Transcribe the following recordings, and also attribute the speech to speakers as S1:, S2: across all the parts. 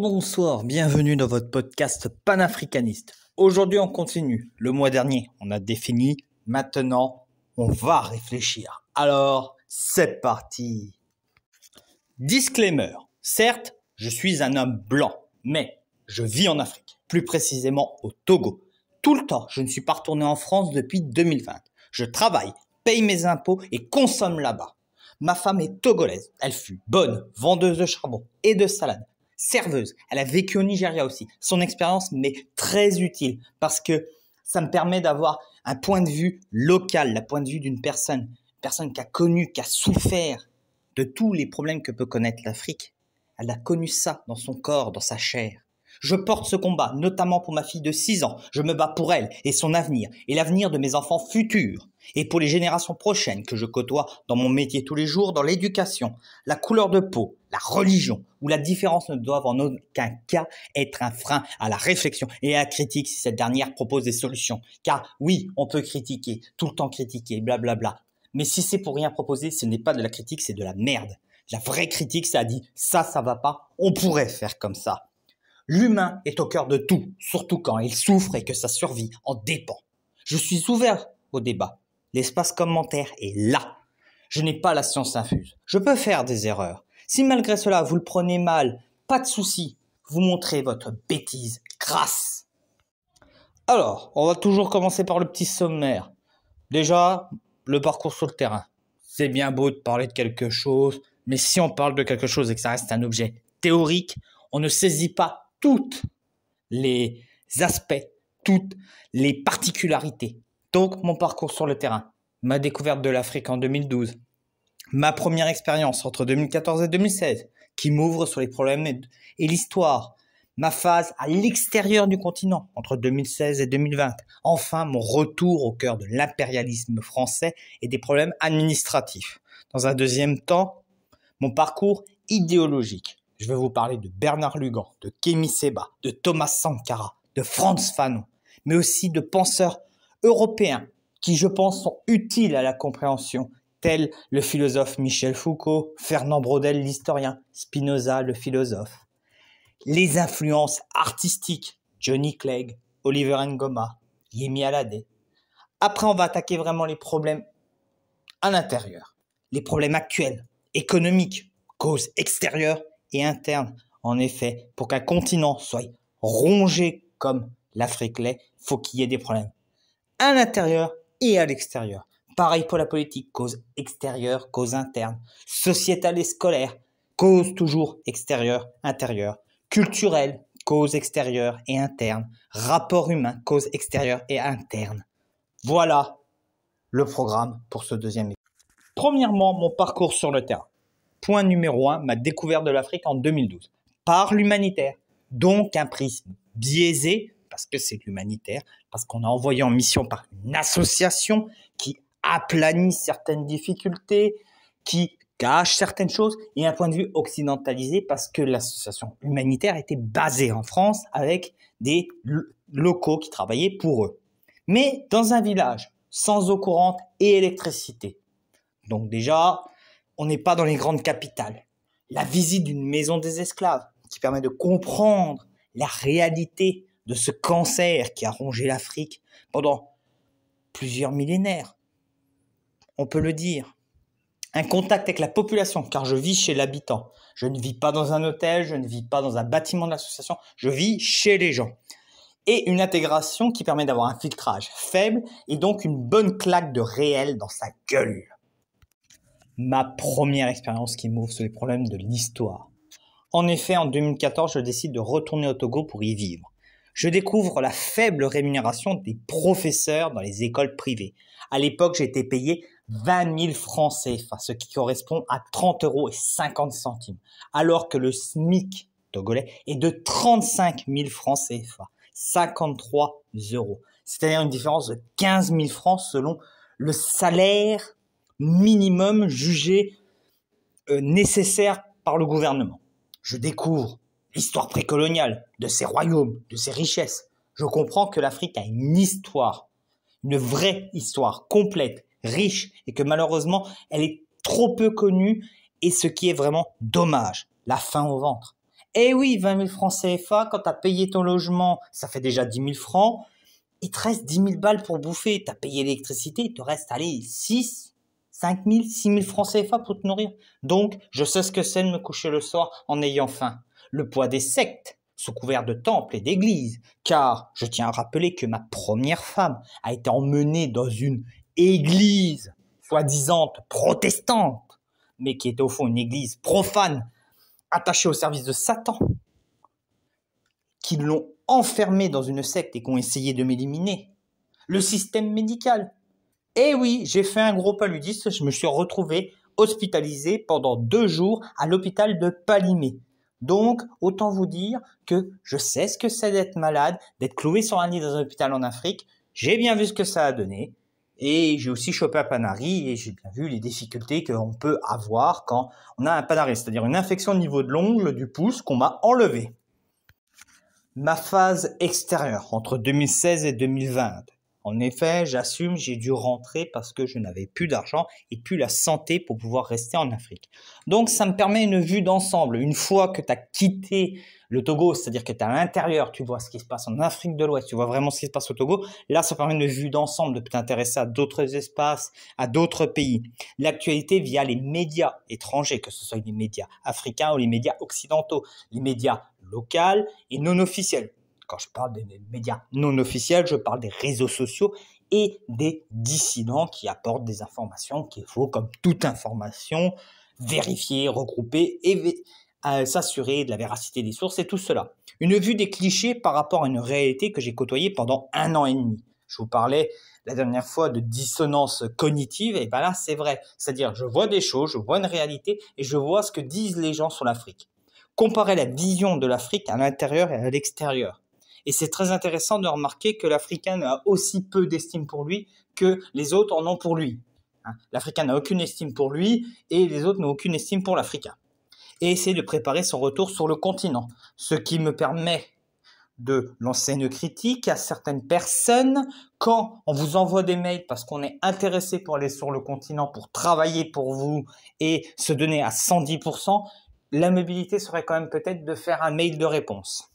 S1: Bonsoir, bienvenue dans votre podcast panafricaniste. Aujourd'hui, on continue. Le mois dernier, on a défini. Maintenant, on va réfléchir. Alors, c'est parti. Disclaimer. Certes, je suis un homme blanc, mais je vis en Afrique, plus précisément au Togo. Tout le temps, je ne suis pas retourné en France depuis 2020. Je travaille, paye mes impôts et consomme là-bas. Ma femme est togolaise. Elle fut bonne, vendeuse de charbon et de salade. Serveuse. Elle a vécu au Nigeria aussi. Son expérience m'est très utile parce que ça me permet d'avoir un point de vue local, le point de vue d'une personne qui a connu, qui a souffert de tous les problèmes que peut connaître l'Afrique. Elle a connu ça dans son corps, dans sa chair. Je porte ce combat, notamment pour ma fille de 6 ans. Je me bats pour elle et son avenir, et l'avenir de mes enfants futurs, et pour les générations prochaines que je côtoie dans mon métier tous les jours, dans l'éducation. La couleur de peau, la religion ou la différence ne doivent en aucun cas être un frein à la réflexion et à la critique si cette dernière propose des solutions. Car oui, on peut critiquer, tout le temps critiquer, blablabla. Mais si c'est pour rien proposer, ce n'est pas de la critique, c'est de la merde. La vraie critique, ça dit ça va pas, on pourrait faire comme ça. L'humain est au cœur de tout, surtout quand il souffre et que sa survie en dépend. Je suis ouvert au débat. L'espace commentaire est là. Je n'ai pas la science infuse. Je peux faire des erreurs. Si malgré cela vous le prenez mal, pas de souci. Vous montrez votre bêtise grasse. Alors, on va toujours commencer par le petit sommaire. Déjà, le parcours sur le terrain. C'est bien beau de parler de quelque chose, mais si on parle de quelque chose et que ça reste un objet théorique, on ne saisit pas tous les aspects, toutes les particularités. Donc, mon parcours sur le terrain, ma découverte de l'Afrique en 2012, ma première expérience entre 2014 et 2016, qui m'ouvre sur les problèmes et l'histoire, ma phase à l'extérieur du continent, entre 2016 et 2020, enfin mon retour au cœur de l'impérialisme français et des problèmes administratifs. Dans un deuxième temps, mon parcours idéologique. Je vais vous parler de Bernard Lugan, de Kémy Séba, de Thomas Sankara, de Frantz Fanon, mais aussi de penseurs européens qui, je pense, sont utiles à la compréhension, tels le philosophe Michel Foucault, Fernand Braudel, l'historien, Spinoza, le philosophe. Les influences artistiques, Johnny Clegg, Oliver Ngoma, Yemi Alade. Après, on va attaquer vraiment les problèmes à l'intérieur, les problèmes actuels, économiques, causes extérieures et interne. En effet, pour qu'un continent soit rongé comme l'Afrique l'est, il faut qu'il y ait des problèmes à l'intérieur et à l'extérieur. Pareil pour la politique, cause extérieure, cause interne. Sociétale et scolaire, cause toujours extérieure, intérieure. Culturelle, cause extérieure et interne. Rapport humain, cause extérieure et interne. Voilà le programme pour ce deuxième épisode. Premièrement, mon parcours sur le terrain. Point numéro 1, ma découverte de l'Afrique en 2012. Par l'humanitaire. Donc un prisme biaisé, parce que c'est l'humanitaire, parce qu'on a envoyé en mission par une association qui aplanit certaines difficultés, qui cache certaines choses, et un point de vue occidentalisé, parce que l'association humanitaire était basée en France avec des locaux qui travaillaient pour eux. Mais dans un village, sans eau courante et électricité. Donc déjà, on n'est pas dans les grandes capitales. La visite d'une maison des esclaves qui permet de comprendre la réalité de ce cancer qui a rongé l'Afrique pendant plusieurs millénaires. On peut le dire. Un contact avec la population, car je vis chez l'habitant. Je ne vis pas dans un hôtel, je ne vis pas dans un bâtiment de l'association, je vis chez les gens. Et une intégration qui permet d'avoir un filtrage faible et donc une bonne claque de réel dans sa gueule. Ma première expérience qui m'ouvre sur les problèmes de l'histoire. En effet, en 2014, je décide de retourner au Togo pour y vivre. Je découvre la faible rémunération des professeurs dans les écoles privées. À l'époque, j'ai été payé 20 000 francs CFA, ce qui correspond à 30,50 €, alors que le SMIC togolais est de 35 000 francs CFA, 53 €. C'est-à-dire une différence de 15 000 francs selon le salaire minimum jugé nécessaire par le gouvernement. Je découvre l'histoire précoloniale de ses royaumes, de ses richesses. Je comprends que l'Afrique a une histoire, une vraie histoire complète, riche, et que malheureusement, elle est trop peu connue, et ce qui est vraiment dommage, la faim au ventre. Eh oui, 20 000 francs CFA, quand tu as payé ton logement, ça fait déjà 10 000 francs. Il te reste 10 000 balles pour bouffer. Tu as payé l'électricité, il te reste, allez, 6, 5 000, 6 000 francs CFA pour te nourrir. Donc, je sais ce que c'est de me coucher le soir en ayant faim. Le poids des sectes, sous couvert de temples et d'églises. Car, je tiens à rappeler que ma première femme a été emmenée dans une église, soi-disant protestante, mais qui était au fond une église profane, attachés au service de Satan, qui l'ont enfermé dans une secte et qui ont essayé de m'éliminer. Le système médical. Eh oui, j'ai fait un gros paludisme, je me suis retrouvé hospitalisé pendant 2 jours à l'hôpital de Palimé. Donc, autant vous dire que je sais ce que c'est d'être malade, d'être cloué sur un lit dans un hôpital en Afrique. J'ai bien vu ce que ça a donné. Et j'ai aussi chopé un panari et j'ai bien vu les difficultés qu'on peut avoir quand on a un panari, c'est-à-dire une infection au niveau de l'ongle du pouce qu'on m'a enlevé. Ma phase extérieure entre 2016 et 2020. En effet, j'assume, j'ai dû rentrer parce que je n'avais plus d'argent et plus la santé pour pouvoir rester en Afrique. Donc, ça me permet une vue d'ensemble. Une fois que tu as quitté le Togo, c'est-à-dire que tu es à l'intérieur, tu vois ce qui se passe en Afrique de l'Ouest, tu vois vraiment ce qui se passe au Togo. Là, ça permet une vue d'ensemble, de t'intéresser à d'autres espaces, à d'autres pays. L'actualité via les médias étrangers, que ce soit les médias africains ou les médias occidentaux, les médias locaux et non officiels. Quand je parle des médias non officiels, je parle des réseaux sociaux et des dissidents qui apportent des informations qu'il faut, comme toute information, vérifier, regrouper et s'assurer de la véracité des sources et tout cela. Une vue des clichés par rapport à une réalité que j'ai côtoyée pendant 1 an et demi. Je vous parlais la dernière fois de dissonance cognitive, et ben là c'est vrai. C'est-à-dire je vois des choses, je vois une réalité et je vois ce que disent les gens sur l'Afrique. Comparer la vision de l'Afrique à l'intérieur et à l'extérieur. Et c'est très intéressant de remarquer que l'Africain a aussi peu d'estime pour lui que les autres en ont pour lui. L'Africain n'a aucune estime pour lui et les autres n'ont aucune estime pour l'Africain. Et essayer de préparer son retour sur le continent. Ce qui me permet de lancer une critique à certaines personnes quand on vous envoie des mails parce qu'on est intéressé pour aller sur le continent, pour travailler pour vous et se donner à 110%, la mobilité serait quand même peut-être de faire un mail de réponse.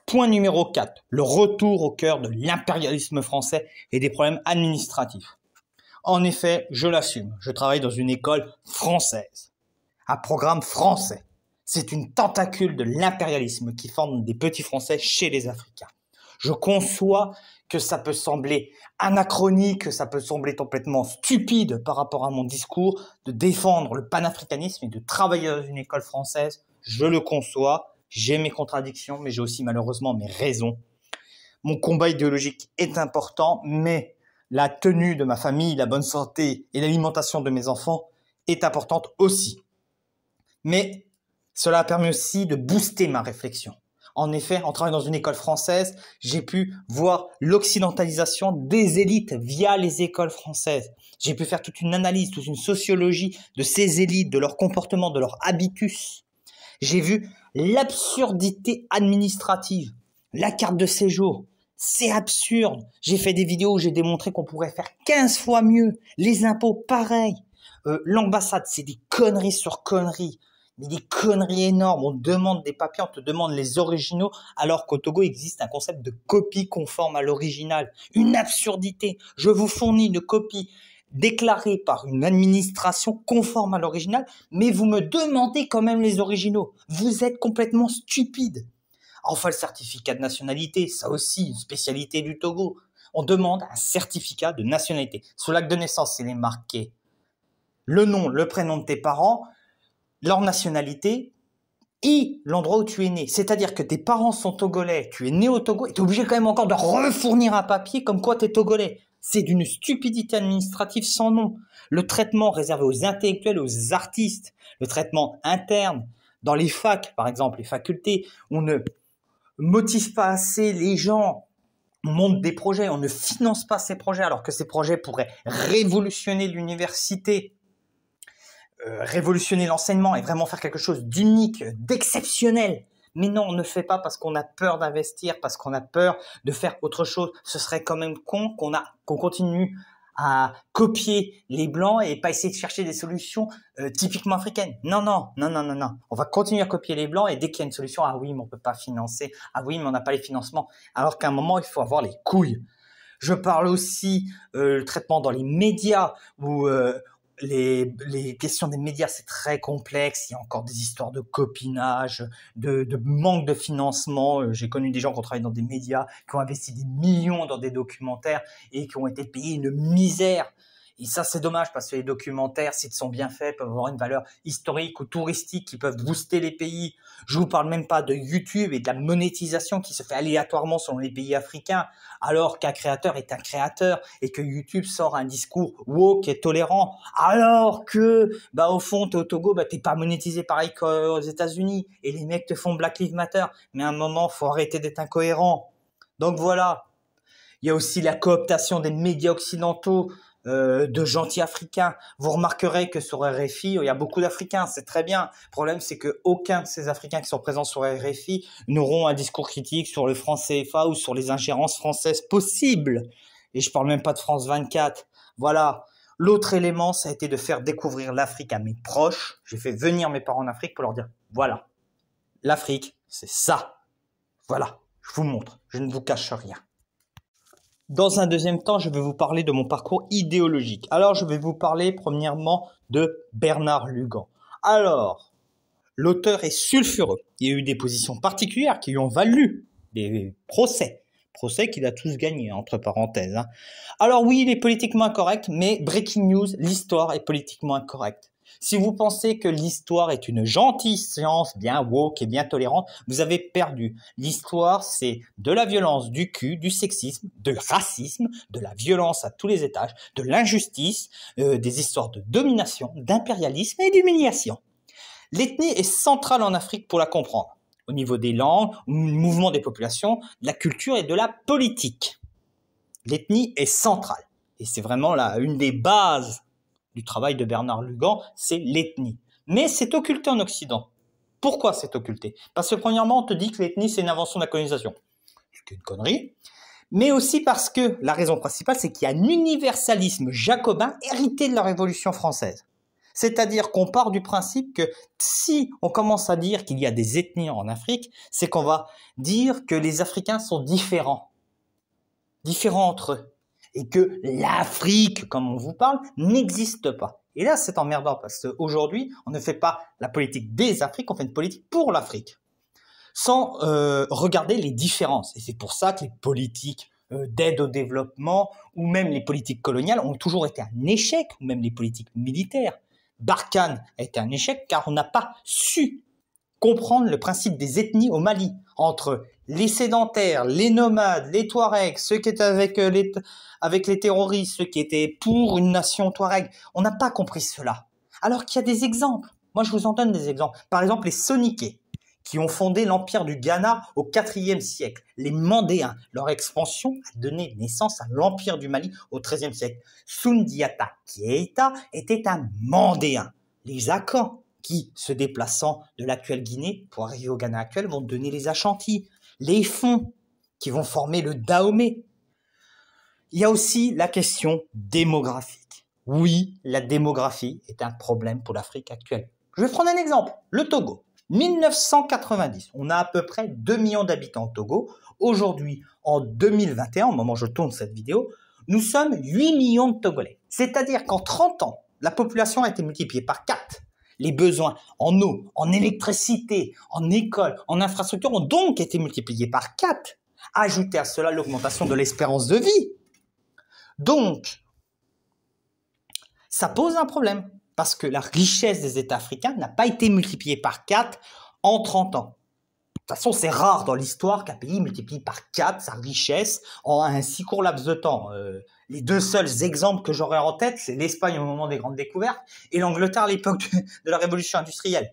S1: Point numéro 4, le retour au cœur de l'impérialisme français et des problèmes administratifs. En effet, je l'assume, je travaille dans une école française, un programme français. C'est une tentacule de l'impérialisme qui forme des petits Français chez les Africains. Je conçois que ça peut sembler anachronique, que ça peut sembler complètement stupide par rapport à mon discours de défendre le panafricanisme et de travailler dans une école française. Je le conçois. J'ai mes contradictions, mais j'ai aussi malheureusement mes raisons. Mon combat idéologique est important, mais la tenue de ma famille, la bonne santé et l'alimentation de mes enfants est importante aussi. Mais cela a permis aussi de booster ma réflexion. En effet, en travaillant dans une école française, j'ai pu voir l'occidentalisation des élites via les écoles françaises. J'ai pu faire toute une analyse, toute une sociologie de ces élites, de leur comportement, de leur habitus. J'ai vu l'absurdité administrative, la carte de séjour, c'est absurde. J'ai fait des vidéos où j'ai démontré qu'on pourrait faire 15 fois mieux. Les impôts, pareil. L'ambassade, c'est des conneries sur conneries, mais des conneries énormes. On demande des papiers, on te demande les originaux, alors qu'au Togo existe un concept de copie conforme à l'original. Une absurdité. Je vous fournis une copie déclaré par une administration conforme à l'original, mais vous me demandez quand même les originaux. Vous êtes complètement stupide. Enfin, le certificat de nationalité, ça aussi, une spécialité du Togo. On demande un certificat de nationalité. Sur l'acte de naissance, il est marqué le nom, le prénom de tes parents, leur nationalité et l'endroit où tu es né. C'est-à-dire que tes parents sont togolais, tu es né au Togo et tu es obligé quand même encore de refournir un papier comme quoi tu es togolais. C'est d'une stupidité administrative sans nom. Le traitement réservé aux intellectuels, aux artistes, le traitement interne, dans les facs, par exemple, les facultés, on ne motive pas assez les gens, on monte des projets, on ne finance pas ces projets alors que ces projets pourraient révolutionner l'université, révolutionner l'enseignement et vraiment faire quelque chose d'unique, d'exceptionnel. Mais non, on ne fait pas parce qu'on a peur d'investir, parce qu'on a peur de faire autre chose. Ce serait quand même con qu'on continue à copier les Blancs et pas essayer de chercher des solutions typiquement africaines. Non, non, non, non, non, non. On va continuer à copier les Blancs et dès qu'il y a une solution, ah oui, mais on peut pas financer. Ah oui, mais on n'a pas les financements. Alors qu'à un moment, il faut avoir les couilles. Je parle aussi le traitement dans les médias où les questions des médias, c'est très complexe. Il y a encore des histoires de copinage, de manque de financement. J'ai connu des gens qui ont travaillé dans des médias, qui ont investi des millions dans des documentaires et qui ont été payés une misère. Et ça, c'est dommage parce que les documentaires, s'ils sont bien faits, peuvent avoir une valeur historique ou touristique qui peuvent booster les pays. Je vous parle même pas de YouTube et de la monétisation qui se fait aléatoirement selon les pays africains, alors qu'un créateur est un créateur et que YouTube sort un discours woke et tolérant, alors que, au fond, t'es au Togo, t'es pas monétisé pareil qu'aux États-Unis et les mecs te font Black Lives Matter. Mais à un moment, faut arrêter d'être incohérent. Donc voilà. Il y a aussi la cooptation des médias occidentaux, de gentils Africains. Vous remarquerez que sur RFI, il y a beaucoup d'Africains, c'est très bien. Le problème, c'est que aucun de ces Africains qui sont présents sur RFI n'auront un discours critique sur le franc CFA ou sur les ingérences françaises possibles. Et je parle même pas de France 24. Voilà. L'autre élément, ça a été de faire découvrir l'Afrique à mes proches. J'ai fait venir mes parents en Afrique pour leur dire, voilà, l'Afrique, c'est ça. Voilà, je vous montre, je ne vous cache rien. Dans un deuxième temps, je vais vous parler de mon parcours idéologique. Alors, je vais vous parler premièrement de Bernard Lugan. Alors, l'auteur est sulfureux. Il y a eu des positions particulières qui lui ont valu des procès qu'il a tous gagnés, entre parenthèses. Alors oui, il est politiquement incorrect, mais breaking news, l'histoire est politiquement incorrecte. Si vous pensez que l'histoire est une gentille science bien woke et bien tolérante, vous avez perdu. L'histoire, c'est de la violence, du cul, du sexisme, du racisme, de la violence à tous les étages, de l'injustice, des histoires de domination, d'impérialisme et d'humiliation. L'ethnie est centrale en Afrique pour la comprendre, au niveau des langues, du mouvement des populations, de la culture et de la politique. L'ethnie est centrale et c'est vraiment une des bases du travail de Bernard Lugan, c'est l'ethnie. Mais c'est occulté en Occident. Pourquoi c'est occulté? Parce que premièrement, on te dit que l'ethnie, c'est une invention de la colonisation. C'est une connerie. Mais aussi parce que la raison principale, c'est qu'il y a un universalisme jacobin hérité de la Révolution française. C'est-à-dire qu'on part du principe que si on commence à dire qu'il y a des ethnies en Afrique, c'est qu'on va dire que les Africains sont différents entre eux. Et que l'Afrique, comme on vous parle, n'existe pas. Et là, c'est emmerdant parce qu'aujourd'hui, on ne fait pas la politique des Afriques, on fait une politique pour l'Afrique, sans regarder les différences. Et c'est pour ça que les politiques d'aide au développement ou même les politiques coloniales ont toujours été un échec, ou même les politiques militaires. Barkhane a été un échec car on n'a pas su comprendre le principe des ethnies au Mali, entre les sédentaires, les nomades, les Touaregs, ceux qui étaient avec les terroristes, ceux qui étaient pour une nation Touareg. On n'a pas compris cela. Alors qu'il y a des exemples. Moi, je vous en donne des exemples. Par exemple, les Soninké, qui ont fondé l'empire du Ghana au IVe siècle. Les Mandéens, leur expansion a donné naissance à l'empire du Mali au XIIIe siècle. Soundiata Keita était un Mandéen. Les Akans, qui, se déplaçant de l'actuelle Guinée pour arriver au Ghana actuel, vont donner les Ashanti. Les Fonds, qui vont former le Dahomey. Il y a aussi la question démographique. Oui, la démographie est un problème pour l'Afrique actuelle. Je vais prendre un exemple, le Togo. 1990, on a à peu près 2 millions d'habitants au Togo. Aujourd'hui, en 2021, au moment où je tourne cette vidéo, nous sommes 8 millions de Togolais. C'est-à-dire qu'en 30 ans, la population a été multipliée par 4. Les besoins en eau, en électricité, en école, en infrastructure ont donc été multipliés par 4. Ajoutez à cela l'augmentation de l'espérance de vie. Donc, ça pose un problème parce que la richesse des États africains n'a pas été multipliée par 4 en 30 ans. De toute façon, c'est rare dans l'histoire qu'un pays multiplie par 4 sa richesse en un si court laps de temps. Les deux seuls exemples que j'aurais en tête, c'est l'Espagne au moment des grandes découvertes et l'Angleterre à l'époque de la révolution industrielle.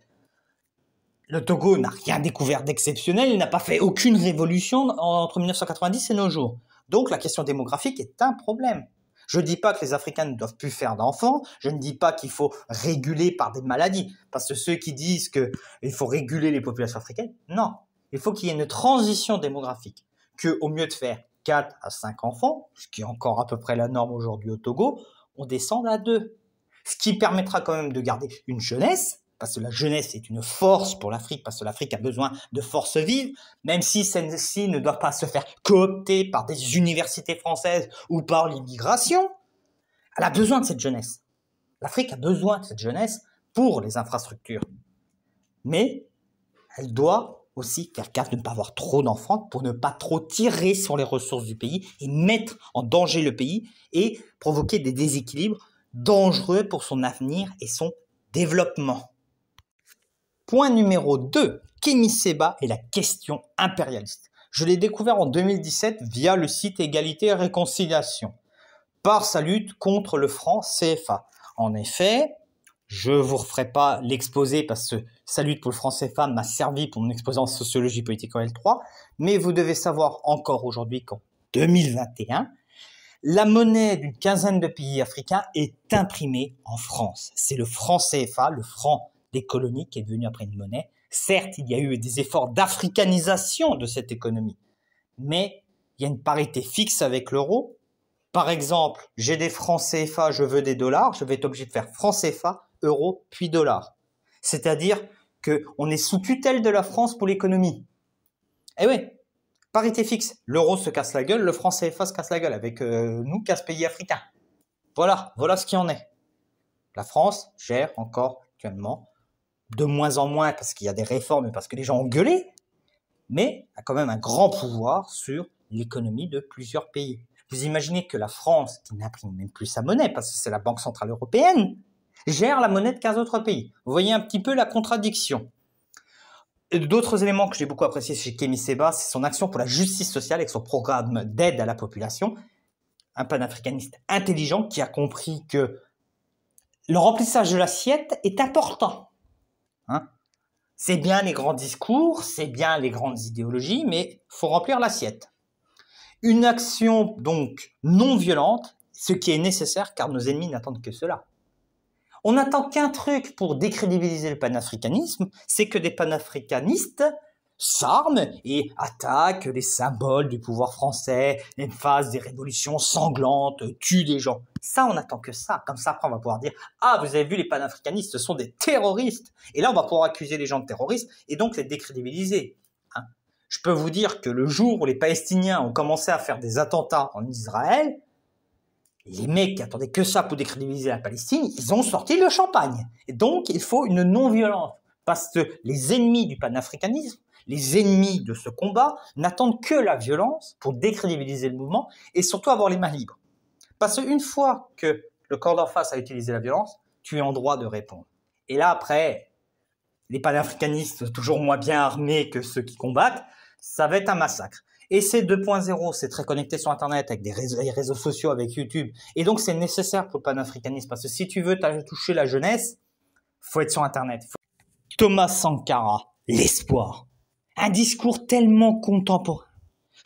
S1: Le Togo n'a rien découvert d'exceptionnel, il n'a pas fait aucune révolution entre 1990 et nos jours. Donc la question démographique est un problème. Je ne dis pas que les Africains ne doivent plus faire d'enfants, je ne dis pas qu'il faut réguler par des maladies, parce que ceux qui disent qu'il faut réguler les populations africaines, non. Il faut qu'il y ait une transition démographique, qu'au mieux de faire 4 à 5 enfants, ce qui est encore à peu près la norme aujourd'hui au Togo, on descend à 2. Ce qui permettra quand même de garder une jeunesse, parce que la jeunesse est une force pour l'Afrique, parce que l'Afrique a besoin de forces vives, même si celle-ci ne doit pas se faire coopter par des universités françaises ou par l'immigration. Elle a besoin de cette jeunesse. L'Afrique a besoin de cette jeunesse pour les infrastructures. Mais elle doit aussi faire gaffe de ne pas avoir trop d'enfants pour ne pas trop tirer sur les ressources du pays et mettre en danger le pays et provoquer des déséquilibres dangereux pour son avenir et son développement. Point numéro 2, Kémy Séba et la question impérialiste. Je l'ai découvert en 2017 via le site Égalité et Réconciliation, par sa lutte contre le franc CFA. En effet, je ne vous referai pas l'exposé parce que sa lutte pour le franc CFA m'a servi pour mon exposé en sociologie politique en L3, mais vous devez savoir encore aujourd'hui qu'en 2021, la monnaie d'une quinzaine de pays africains est imprimée en France. C'est le franc CFA, le franc des colonies, qui est devenu après une monnaie. Certes, il y a eu des efforts d'africanisation de cette économie, mais il y a une parité fixe avec l'euro. Par exemple, j'ai des francs CFA, je veux des dollars, je vais être obligé de faire francs CFA, euros, puis dollars. C'est-à-dire qu'on est sous tutelle de la France pour l'économie. Eh oui, parité fixe. L'euro se casse la gueule, le franc CFA se casse la gueule avec nous, 15 pays africains. Voilà ce qui en est. La France gère encore actuellement, de moins en moins parce qu'il y a des réformes et parce que les gens ont gueulé, mais a quand même un grand pouvoir sur l'économie de plusieurs pays. Vous imaginez que la France, qui n'imprime même plus sa monnaie, parce que c'est la Banque Centrale Européenne, gère la monnaie de 15 autres pays. Vous voyez un petit peu la contradiction. D'autres éléments que j'ai beaucoup appréciés chez Kémy Séba, c'est son action pour la justice sociale avec son programme d'aide à la population. Un panafricaniste intelligent qui a compris que le remplissage de l'assiette est important. C'est bien les grands discours, c'est bien les grandes idéologies, mais il faut remplir l'assiette. Une action donc non violente, ce qui est nécessaire car nos ennemis n'attendent que cela. On n'attend qu'un truc pour décrédibiliser le panafricanisme, c'est que des panafricanistes s'arment et attaquent les symboles du pouvoir français, fassent des révolutions sanglantes, tuent des gens. Ça, on n'attend que ça. Comme ça, après, on va pouvoir dire « Ah, vous avez vu, les panafricanistes, ce sont des terroristes !» Et là, on va pouvoir accuser les gens de terroristes et donc les décrédibiliser. Je peux vous dire que le jour où les Palestiniens ont commencé à faire des attentats en Israël, les mecs qui attendaient que ça pour décrédibiliser la Palestine, ils ont sorti le champagne. Et donc, il faut une non-violence. Parce que les ennemis du panafricanisme, les ennemis de ce combat, n'attendent que la violence pour décrédibiliser le mouvement et surtout avoir les mains libres. Parce qu'une fois que le corps d'en face a utilisé la violence, tu es en droit de répondre. Et là, après, les panafricanistes, toujours moins bien armés que ceux qui combattent, ça va être un massacre. Et c'est 2.0, c'est très connecté sur Internet avec des réseaux sociaux, avec YouTube. Et donc, c'est nécessaire pour le panafricanisme. Parce que si tu veux toucher la jeunesse, faut être sur Internet. Thomas Sankara, l'espoir. Un discours tellement contemporain.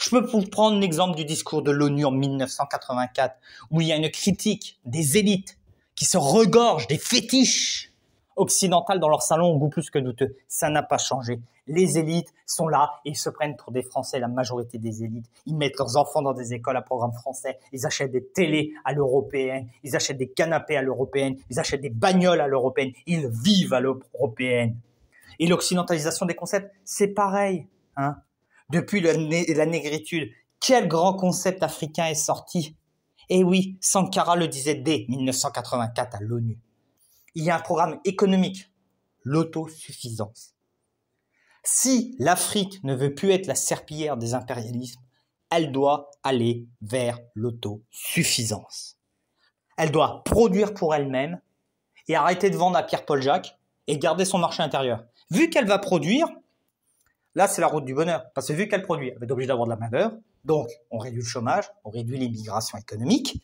S1: Je peux vous prendre l'exemple du discours de l'ONU en 1984, où il y a une critique des élites qui se regorgent des fétiches occidentales dans leur salon au goût plus que douteux. Ça n'a pas changé. Les élites sont là et ils se prennent pour des Français, la majorité des élites. Ils mettent leurs enfants dans des écoles à programme français, ils achètent des télés à l'européenne, ils achètent des canapés à l'européenne, ils achètent des bagnoles à l'européenne, ils vivent à l'européenne. Et l'occidentalisation des concepts, c'est pareil. Depuis la négritude, quel grand concept africain est sorti? Eh oui, Sankara le disait dès 1984 à l'ONU. Il y a un programme économique, l'autosuffisance. Si l'Afrique ne veut plus être la serpillière des impérialismes, elle doit aller vers l'autosuffisance. Elle doit produire pour elle-même et arrêter de vendre à Pierre-Paul Jacques et garder son marché intérieur. Vu qu'elle va produire, là c'est la route du bonheur, parce que vu qu'elle produit, elle va être obligée d'avoir de la main-d'œuvre, donc on réduit le chômage, on réduit l'immigration économique,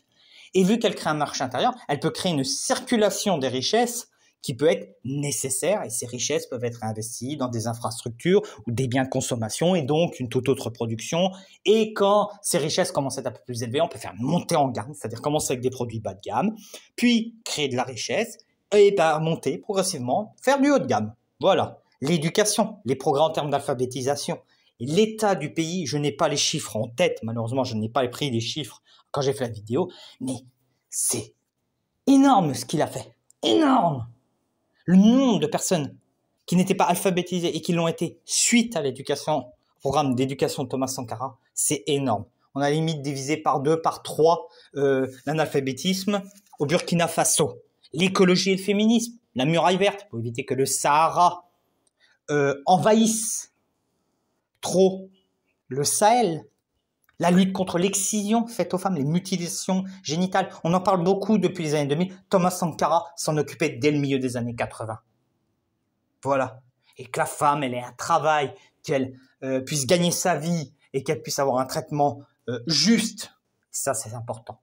S1: et vu qu'elle crée un marché intérieur, elle peut créer une circulation des richesses qui peut être nécessaire, et ces richesses peuvent être investies dans des infrastructures ou des biens de consommation, et donc une toute autre production. Et quand ces richesses commencent à être un peu plus élevées, on peut faire monter en gamme, c'est-à-dire commencer avec des produits bas de gamme, puis créer de la richesse, et monter progressivement, faire du haut de gamme. Voilà. L'éducation, les progrès en termes d'alphabétisation. Et l'état du pays, je n'ai pas les chiffres en tête, malheureusement, je n'ai pas pris les chiffres quand j'ai fait la vidéo, mais c'est énorme ce qu'il a fait. Énorme! Le nombre de personnes qui n'étaient pas alphabétisées et qui l'ont été suite à l'éducation, programme d'éducation de Thomas Sankara, c'est énorme. On a limite divisé par 2, par 3 l'analphabétisme au Burkina Faso. L'écologie et le féminisme, la muraille verte, pour éviter que le Sahara envahisse trop le Sahel. La lutte contre l'excision faite aux femmes, les mutilations génitales. On en parle beaucoup depuis les années 2000. Thomas Sankara s'en occupait dès le milieu des années 80. Voilà. Et que la femme, elle ait un travail, qu'elle puisse gagner sa vie et qu'elle puisse avoir un traitement juste. Ça, c'est important.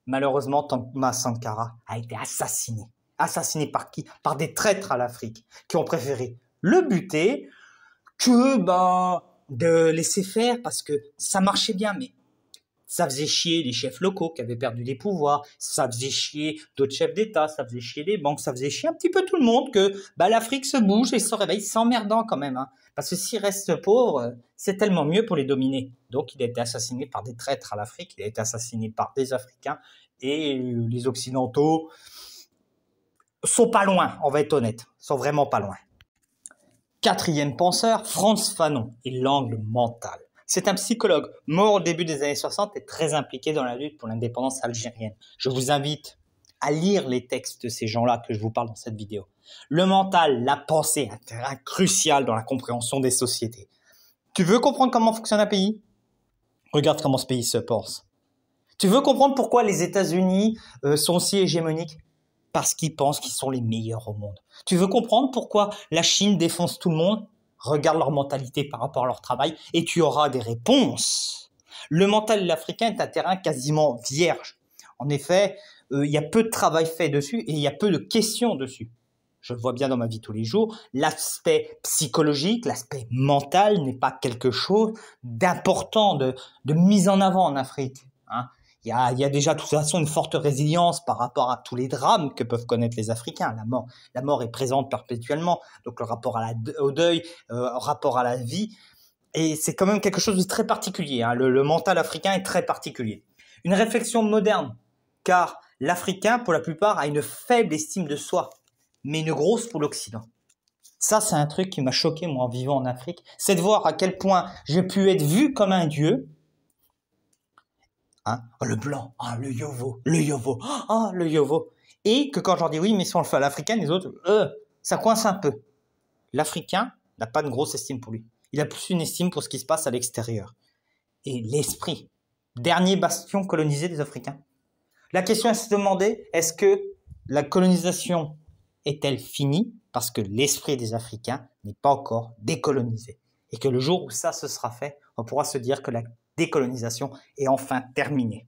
S1: Malheureusement, Thomas Sankara a été assassiné. Assassiné par qui? Par des traîtres à l'Afrique qui ont préféré le buter que de laisser faire parce que ça marchait bien, mais ça faisait chier les chefs locaux qui avaient perdu des pouvoirs, ça faisait chier d'autres chefs d'État, ça faisait chier les banques, ça faisait chier un petit peu tout le monde que l'Afrique se bouge et se réveille. C'est emmerdant quand même, hein, parce que s'ils restent pauvres, c'est tellement mieux pour les dominer. Donc il a été assassiné par des traîtres à l'Afrique, il a été assassiné par des Africains et les Occidentaux sont pas loin, on va être honnête, sont vraiment pas loin. Quatrième penseur, Frantz Fanon et l'angle mental. C'est un psychologue mort au début des années 60 et très impliqué dans la lutte pour l'indépendance algérienne. Je vous invite à lire les textes de ces gens-là que je vous parle dans cette vidéo. Le mental, la pensée, un terrain crucial dans la compréhension des sociétés. Tu veux comprendre comment fonctionne un pays? Regarde comment ce pays se pense. Tu veux comprendre pourquoi les États-Unis sont si hégémoniques? Parce qu'ils pensent qu'ils sont les meilleurs au monde. Tu veux comprendre pourquoi la Chine défonce tout le monde? Regarde leur mentalité par rapport à leur travail et tu auras des réponses. Le mental de l'Africain est un terrain quasiment vierge. En effet, il y a peu de travail fait dessus et il y a peu de questions dessus. Je le vois bien dans ma vie tous les jours. L'aspect psychologique, l'aspect mental n'est pas quelque chose d'important, de mise en avant en Afrique, hein. Il y a déjà de toute façon une forte résilience par rapport à tous les drames que peuvent connaître les Africains. La mort est présente perpétuellement, donc le rapport au deuil, rapport à la vie, et c'est quand même quelque chose de très particulier, hein. Le mental africain est très particulier. Une réflexion moderne, car l'Africain, pour la plupart, a une faible estime de soi, mais une grosse pour l'Occident. Ça, c'est un truc qui m'a choqué, moi, en vivant en Afrique, c'est de voir à quel point j'ai pu être vu comme un dieu. Hein? Le blanc, le yovo, le yovo. Et que quand je leur dis oui, mais si on le fait à l'africaine, les autres, ça coince un peu. L'Africain n'a pas de grosse estime pour lui. Il a plus une estime pour ce qui se passe à l'extérieur. Et l'esprit, dernier bastion colonisé des Africains. La question est de se demander, est-ce que la colonisation est-elle finie parce que l'esprit des Africains n'est pas encore décolonisé? Et que le jour où ça se sera fait, on pourra se dire que la décolonisation est enfin terminée.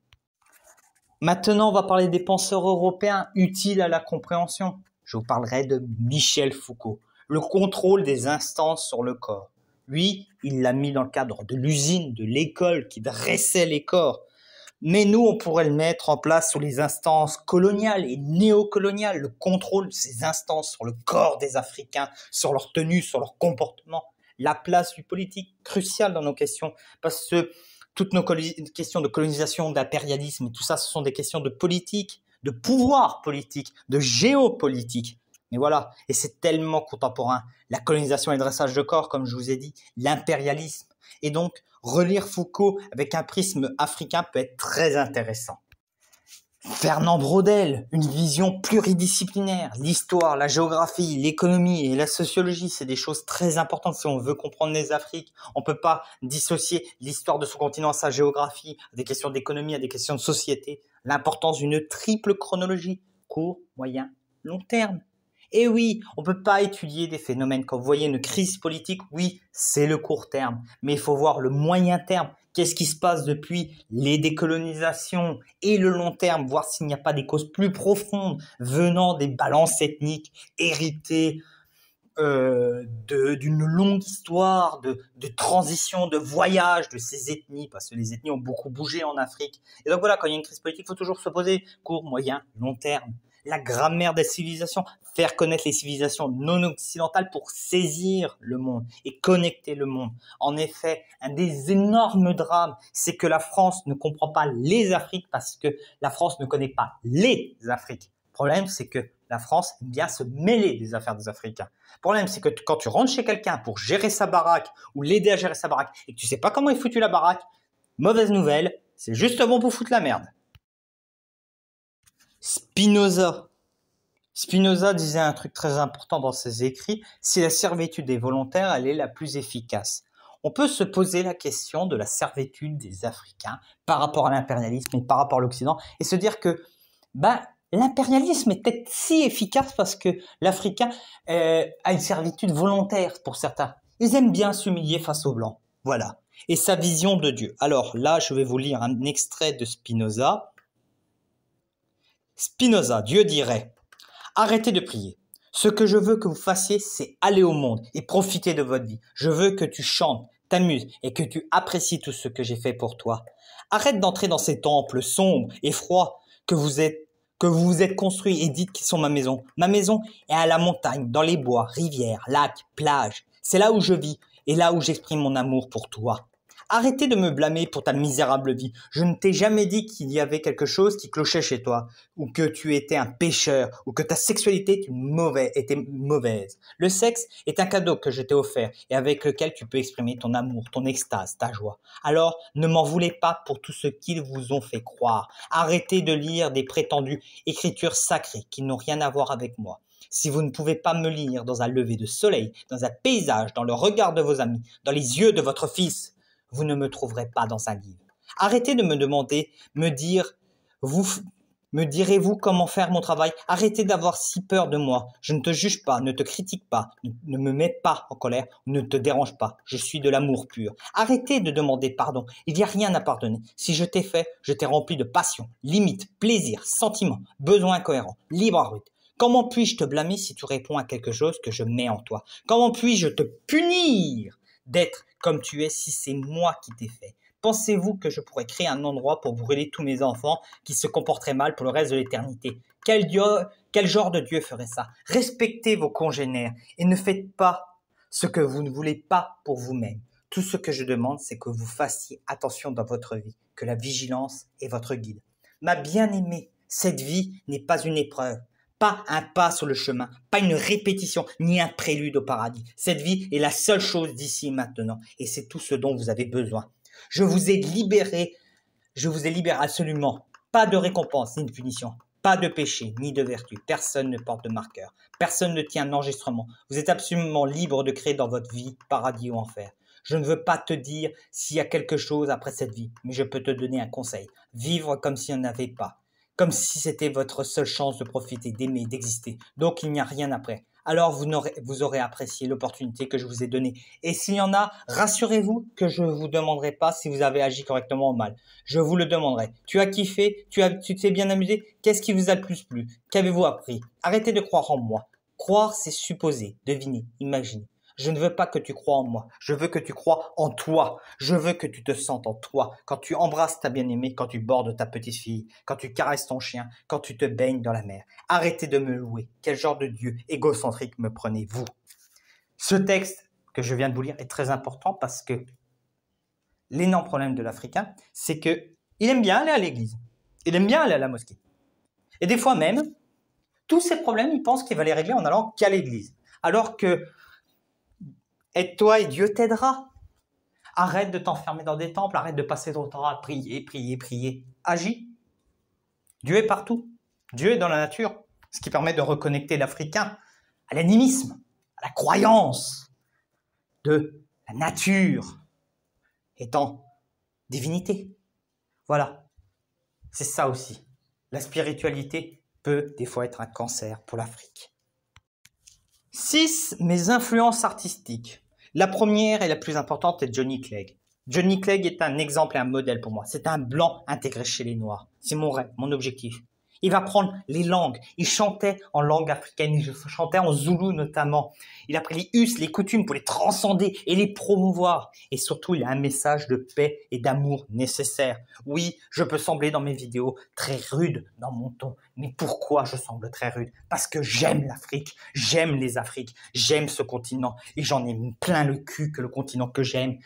S1: Maintenant, on va parler des penseurs européens utiles à la compréhension. Je vous parlerai de Michel Foucault, le contrôle des instances sur le corps. Lui, il l'a mis dans le cadre de l'usine, de l'école qui dressait les corps. Mais nous, on pourrait le mettre en place sur les instances coloniales et néocoloniales, le contrôle de ces instances sur le corps des Africains, sur leur tenue, sur leur comportement. La place du politique, cruciale dans nos questions, parce que toutes nos questions de colonisation, d'impérialisme, tout ça, ce sont des questions de politique, de pouvoir politique, de géopolitique. Mais voilà, et c'est tellement contemporain. La colonisation et le dressage de corps, comme je vous ai dit, l'impérialisme. Et donc, relire Foucault avec un prisme africain peut être très intéressant. Fernand Braudel, une vision pluridisciplinaire. L'histoire, la géographie, l'économie et la sociologie, c'est des choses très importantes si on veut comprendre les Afriques. On ne peut pas dissocier l'histoire de son continent à sa géographie, à des questions d'économie, à des questions de société. L'importance d'une triple chronologie, court, moyen, long terme. Et oui, on ne peut pas étudier des phénomènes. Quand vous voyez une crise politique, oui, c'est le court terme. Mais il faut voir le moyen terme. Qu'est-ce qui se passe depuis les décolonisations et le long terme, voir s'il n'y a pas des causes plus profondes venant des balances ethniques héritées d'une longue histoire de transition, de voyage de ces ethnies, parce que les ethnies ont beaucoup bougé en Afrique. Et donc voilà, quand il y a une crise politique, il faut toujours se poser court, moyen, long terme. la grammaire des civilisations, faire connaître les civilisations non occidentales pour saisir le monde et connecter le monde. En effet, un des énormes drames, c'est que la France ne comprend pas les Afriques parce que la France ne connaît pas les Afriques. Le problème, c'est que la France aime bien se mêler des affaires des Africains. Le problème, c'est que quand tu rentres chez quelqu'un pour gérer sa baraque ou l'aider à gérer sa baraque et que tu sais pas comment est foutue la baraque, mauvaise nouvelle, c'est juste bon pour foutre la merde. Spinoza disait un truc très important dans ses écrits, si la servitude est volontaire, elle est la plus efficace. On peut se poser la question de la servitude des Africains par rapport à l'impérialisme et par rapport à l'Occident et se dire que l'impérialisme est peut-être si efficace parce que l'Africain a une servitude volontaire pour certains. Ils aiment bien s'humilier face aux Blancs. Voilà. Et sa vision de Dieu. Alors là, je vais vous lire un extrait de Spinoza. Spinoza, Dieu dirait, arrêtez de prier. Ce que je veux que vous fassiez, c'est aller au monde et profiter de votre vie. Je veux que tu chantes, t'amuses et que tu apprécies tout ce que j'ai fait pour toi. Arrête d'entrer dans ces temples sombres et froids que vous vous êtes construits et dites qu'ils sont ma maison. Ma maison est à la montagne, dans les bois, rivières, lacs, plages. C'est là où je vis et là où j'exprime mon amour pour toi. Arrêtez de me blâmer pour ta misérable vie. Je ne t'ai jamais dit qu'il y avait quelque chose qui clochait chez toi, ou que tu étais un pécheur, ou que ta sexualité était mauvaise. Le sexe est un cadeau que je t'ai offert et avec lequel tu peux exprimer ton amour, ton extase, ta joie. Alors, ne m'en voulez pas pour tout ce qu'ils vous ont fait croire. Arrêtez de lire des prétendues écritures sacrées qui n'ont rien à voir avec moi. Si vous ne pouvez pas me lire dans un lever de soleil, dans un paysage, dans le regard de vos amis, dans les yeux de votre fils, vous ne me trouverez pas dans un livre. Arrêtez de me demander, me direz-vous comment faire mon travail? Arrêtez d'avoir si peur de moi. Je ne te juge pas, ne te critique pas, ne me mets pas en colère, ne te dérange pas. Je suis de l'amour pur. Arrêtez de demander pardon. Il n'y a rien à pardonner. Si je t'ai fait, je t'ai rempli de passion, limite, plaisir, sentiments, besoins cohérents, libre arbitre. Comment puis-je te blâmer si tu réponds à quelque chose que je mets en toi? Comment puis-je te punir d'être comme tu es si c'est moi qui t'ai fait? Pensez-vous que je pourrais créer un endroit pour brûler tous mes enfants qui se comporteraient mal pour le reste de l'éternité? Quel genre de Dieu ferait ça? Respectez vos congénères et ne faites pas ce que vous ne voulez pas pour vous-même. Tout ce que je demande, c'est que vous fassiez attention dans votre vie, que la vigilance est votre guide. Ma bien-aimée, cette vie n'est pas une épreuve. Pas un pas sur le chemin, pas une répétition, ni un prélude au paradis. Cette vie est la seule chose d'ici et maintenant, et c'est tout ce dont vous avez besoin. Je vous ai libéré absolument. Pas de récompense ni de punition, pas de péché ni de vertu. Personne ne porte de marqueur, personne ne tient un enregistrement. Vous êtes absolument libre de créer dans votre vie paradis ou enfer. Je ne veux pas te dire s'il y a quelque chose après cette vie, mais je peux te donner un conseil. Vivre comme s'il n'y en avait pas. Comme si c'était votre seule chance de profiter, d'aimer, d'exister. Donc il n'y a rien après. Alors vous aurez apprécié l'opportunité que je vous ai donnée. Et s'il y en a, rassurez-vous que je ne vous demanderai pas si vous avez agi correctement ou mal. Je vous le demanderai. Tu as kiffé? Tu t'es bien amusé? Qu'est-ce qui vous a le plus plu? Qu'avez-vous appris? Arrêtez de croire en moi. Croire, c'est supposer, deviner, imaginer. Je ne veux pas que tu crois en moi. Je veux que tu crois en toi. Je veux que tu te sentes en toi. Quand tu embrasses ta bien-aimée, quand tu bordes ta petite-fille, quand tu caresses ton chien, quand tu te baignes dans la mer. Arrêtez de me louer. Quel genre de Dieu égocentrique me prenez-vous? Ce texte que je viens de vous lire est très important parce que l'énorme problème de l'Africain, c'est que il aime bien aller à l'église. Il aime bien aller à la mosquée. Et des fois même, tous ces problèmes, il pense qu'il va les régler en allant qu'à l'église. Alors que aide-toi et Dieu t'aidera. Arrête de t'enfermer dans des temples, arrête de passer ton temps à prier, prier, prier. Agis. Dieu est partout. Dieu est dans la nature. Ce qui permet de reconnecter l'Africain à l'animisme, à la croyance de la nature étant divinité. Voilà. C'est ça aussi. La spiritualité peut des fois être un cancer pour l'Afrique. 6. Mes influences artistiques. La première et la plus importante est Johnny Clegg. Johnny Clegg est un exemple et un modèle pour moi. C'est un blanc intégré chez les noirs. C'est mon rêve, mon objectif. Il va prendre les langues. Il chantait en langue africaine, il chantait en zoulou notamment. Il a pris les us, les coutumes pour les transcender et les promouvoir. Et surtout, il a un message de paix et d'amour nécessaire. Oui, je peux sembler dans mes vidéos très rude dans mon ton. Mais pourquoi je semble très rude? Parce que j'aime l'Afrique, j'aime les Afriques, j'aime ce continent. Et j'en ai plein le cul que le continent que j'aime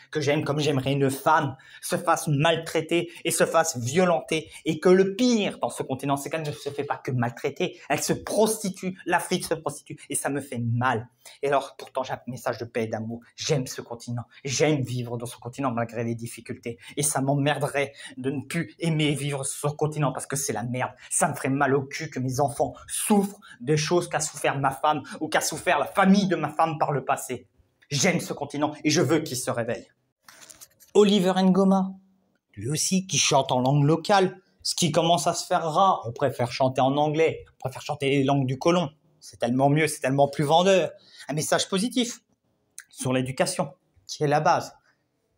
S1: comme j'aimerais une femme se fasse maltraiter et se fasse violenter. Et que le pire dans ce continent, c'est qu'elle ne se fait pas que maltraiter, elle se prostitue, l'Afrique se prostitue et ça me fait mal. Et alors pourtant j'ai un message de paix et d'amour, j'aime ce continent, j'aime vivre dans ce continent malgré les difficultés et ça m'emmerderait de ne plus aimer vivre sur ce continent parce que c'est la merde, ça me ferait mal au cul que mes enfants souffrent des choses qu'a souffert ma femme ou qu'a souffert la famille de ma femme par le passé. J'aime ce continent et je veux qu'il se réveille. Oliver Ngoma, lui aussi qui chante en langue locale, ce qui commence à se faire rare. On préfère chanter en anglais, on préfère chanter les langues du colon. C'est tellement mieux, c'est tellement plus vendeur. Un message positif sur l'éducation, qui est la base.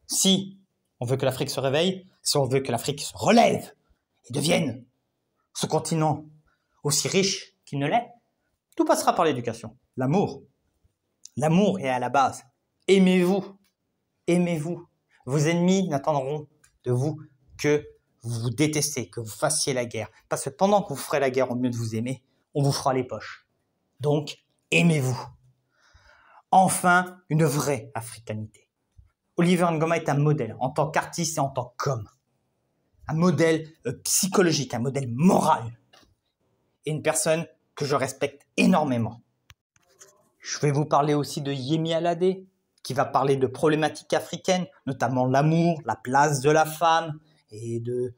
S1: Si on veut que l'Afrique se réveille, si on veut que l'Afrique se relève et devienne ce continent aussi riche qu'il ne l'est, tout passera par l'éducation. L'amour. L'amour est à la base. Aimez-vous. Aimez-vous. Vos ennemis n'attendront de vous que vous vous détestez, que vous fassiez la guerre. Parce que pendant que vous ferez la guerre au mieux de vous aimer, on vous fera les poches. Donc, aimez-vous. Enfin, une vraie africanité. Oliver Ngoma est un modèle en tant qu'artiste et en tant qu'homme. Un modèle psychologique, un modèle moral. Et une personne que je respecte énormément. Je vais vous parler aussi de Yemi Alade, qui va parler de problématiques africaines, notamment l'amour, la place de la femme et de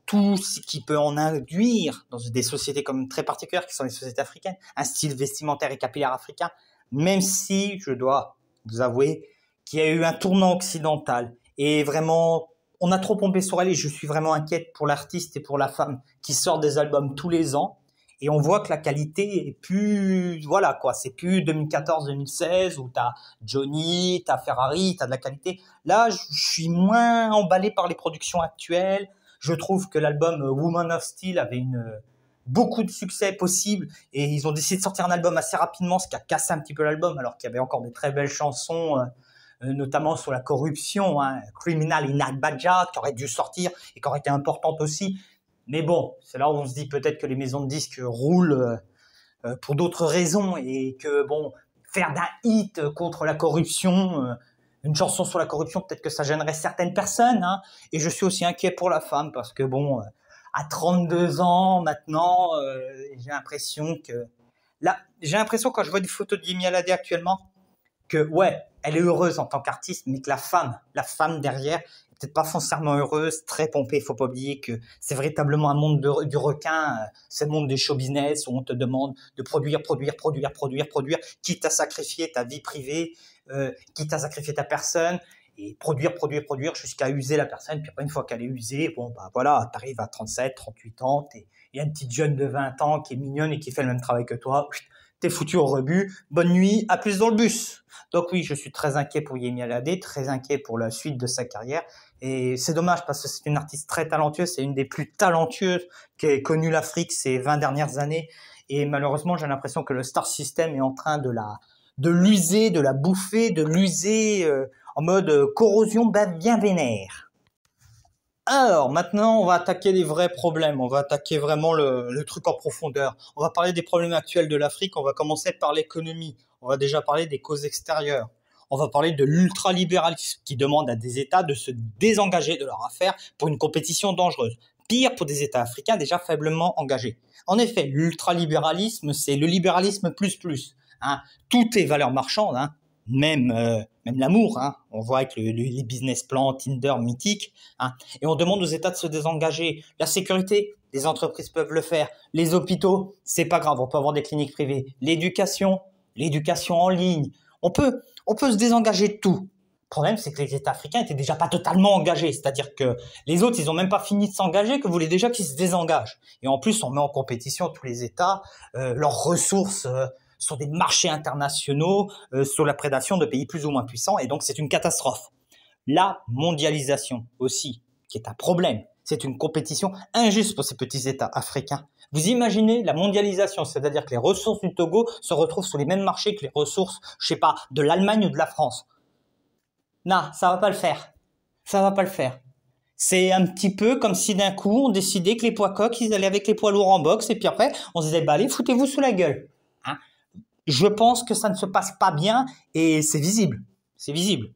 S1: tout ce qui peut en induire dans des sociétés comme très particulières qui sont les sociétés africaines, un style vestimentaire et capillaire africain, même si je dois vous avouer qu'il y a eu un tournant occidental et vraiment on a trop pompé sur elle et je suis vraiment inquiète pour l'artiste et pour la femme qui sort des albums tous les ans. Et on voit que la qualité est plus, voilà quoi, c'est plus 2014-2016 où t'as Johnny, t'as Ferrari, t'as de la qualité. Là, je suis moins emballé par les productions actuelles. Je trouve que l'album Woman of Steel avait beaucoup de succès possible et ils ont décidé de sortir un album assez rapidement, ce qui a cassé un petit peu l'album alors qu'il y avait encore de très belles chansons, notamment sur la corruption, Criminal in Agbaja, qui aurait dû sortir et qui aurait été importante aussi. Mais bon, c'est là où on se dit peut-être que les maisons de disques roulent pour d'autres raisons et que bon, faire d'un hit contre la corruption, une chanson sur la corruption, peut-être que ça gênerait certaines personnes. Et je suis aussi inquiet pour la femme parce que bon, à 32 ans maintenant, j'ai l'impression que là, j'ai l'impression quand je vois des photos de Yemi Alade actuellement que ouais, elle est heureuse en tant qu'artiste, mais que la femme derrière peut-être pas foncièrement heureuse, très pompée. Il faut pas oublier que c'est véritablement un monde du requin, c'est le monde des show business où on te demande de produire, quitte à sacrifier ta vie privée, quitte à sacrifier ta personne et produire jusqu'à user la personne. Puis après, une fois qu'elle est usée, bon bah voilà, t'arrives à 37, 38 ans, il y a une petite jeune de 20 ans qui est mignonne et qui fait le même travail que toi. T'es foutu au rebut. Bonne nuit, à plus dans le bus. Donc oui, je suis très inquiet pour Yemi Alade, très inquiet pour la suite de sa carrière. Et c'est dommage parce que c'est une artiste très talentueuse, c'est une des plus talentueuses qu'ait connue l'Afrique ces 20 dernières années. Et malheureusement, j'ai l'impression que le star system est en train de l'user, de la bouffer, de l'user en mode corrosion bien vénère. Alors, maintenant, on va attaquer les vrais problèmes. On va attaquer vraiment le truc en profondeur. On va parler des problèmes actuels de l'Afrique. On va commencer par l'économie. On va déjà parler des causes extérieures. On va parler de l'ultralibéralisme qui demande à des États de se désengager de leurs affaires pour une compétition dangereuse. Pire pour des États africains déjà faiblement engagés. En effet, l'ultralibéralisme, c'est le libéralisme plus. Tout est valeur marchande, même l'amour, on voit avec les business plans, Tinder, mythique, et on demande aux États de se désengager. La sécurité, les entreprises peuvent le faire. Les hôpitaux, c'est pas grave, on peut avoir des cliniques privées. L'éducation en ligne, on peut se désengager de tout. Le problème, c'est que les États africains étaient déjà pas totalement engagés, c'est-à-dire que les autres, ils ont même pas fini de s'engager, que vous voulez déjà qu'ils se désengagent. Et en plus, on met en compétition tous les États, leurs ressources sur des marchés internationaux, sur la prédation de pays plus ou moins puissants, et donc c'est une catastrophe. La mondialisation aussi, qui est un problème, C'est une compétition injuste pour ces petits États africains. Vous imaginez la mondialisation, c'est-à-dire que les ressources du Togo se retrouvent sur les mêmes marchés que les ressources, je sais pas, de l'Allemagne ou de la France. Non, ça va pas le faire. Ça va pas le faire. C'est un petit peu comme si d'un coup on décidait que les poids coqs, ils allaient avec les poids lourds en boxe, et puis après on se disait, bah allez, foutez-vous sous la gueule. Hein? Je pense que ça ne se passe pas bien, et c'est visible. C'est visible.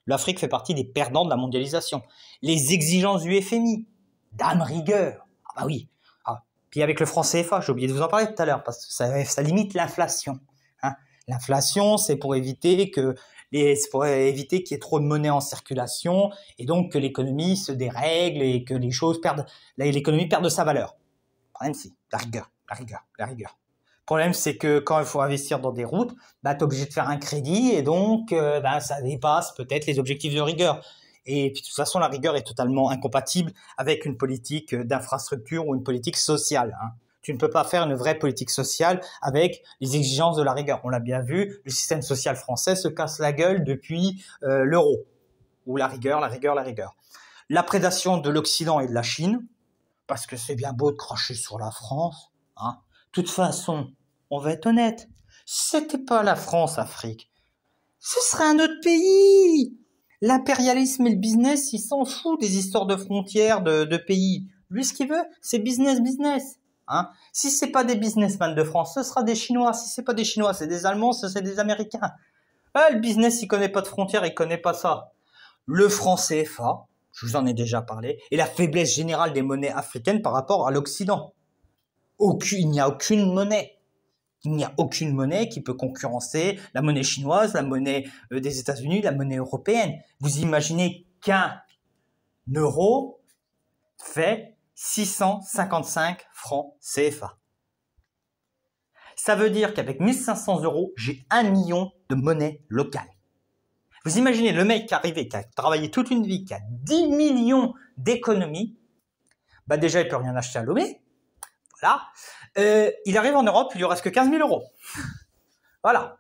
S1: L'Afrique fait partie des perdants de la mondialisation. Les exigences du FMI, d'âme rigueur. Ah bah oui. Ah. Puis avec le franc CFA, j'ai oublié de vous en parler tout à l'heure, parce que ça limite l'inflation. Hein? L'inflation, c'est pour éviter qu'il y ait trop de monnaie en circulation, et donc que l'économie se dérègle et que l'économie perde de sa valeur. Le problème, c'est la rigueur. Le problème, c'est que quand il faut investir dans des routes, bah, tu es obligé de faire un crédit et donc ça dépasse peut-être les objectifs de rigueur. Et puis de toute façon, la rigueur est totalement incompatible avec une politique d'infrastructure ou une politique sociale. Hein. Tu ne peux pas faire une vraie politique sociale avec les exigences de la rigueur. On l'a bien vu, le système social français se casse la gueule depuis l'euro. Ou la rigueur. La prédation de l'Occident et de la Chine, parce que c'est bien beau de cracher sur la France, hein. De toute façon, on va être honnête, c'était pas la France-Afrique. Ce serait un autre pays. L'impérialisme et le business, il s'en fout des histoires de frontières de pays. Lui, ce qu'il veut, c'est business. Hein? Si c'est pas des businessmen de France, ce sera des Chinois. Si c'est pas des Chinois, c'est des Allemands, c'est des Américains. Le business, il connaît pas de frontières, il connaît pas ça. Le franc CFA, je vous en ai déjà parlé, et la faiblesse générale des monnaies africaines par rapport à l'Occident. Il n'y a aucune monnaie. Il n'y a aucune monnaie qui peut concurrencer la monnaie chinoise, la monnaie des États-Unis, la monnaie européenne. Vous imaginez qu'un euro fait 655 francs CFA. Ça veut dire qu'avec 1500 euros, j'ai 1 million de monnaie locale. Vous imaginez le mec qui est arrivé, qui a travaillé toute une vie, qui a 10 millions d'économies, bah déjà il peut rien acheter à Lomé. Voilà. Il arrive en Europe, il lui reste que 15 000 euros. Voilà.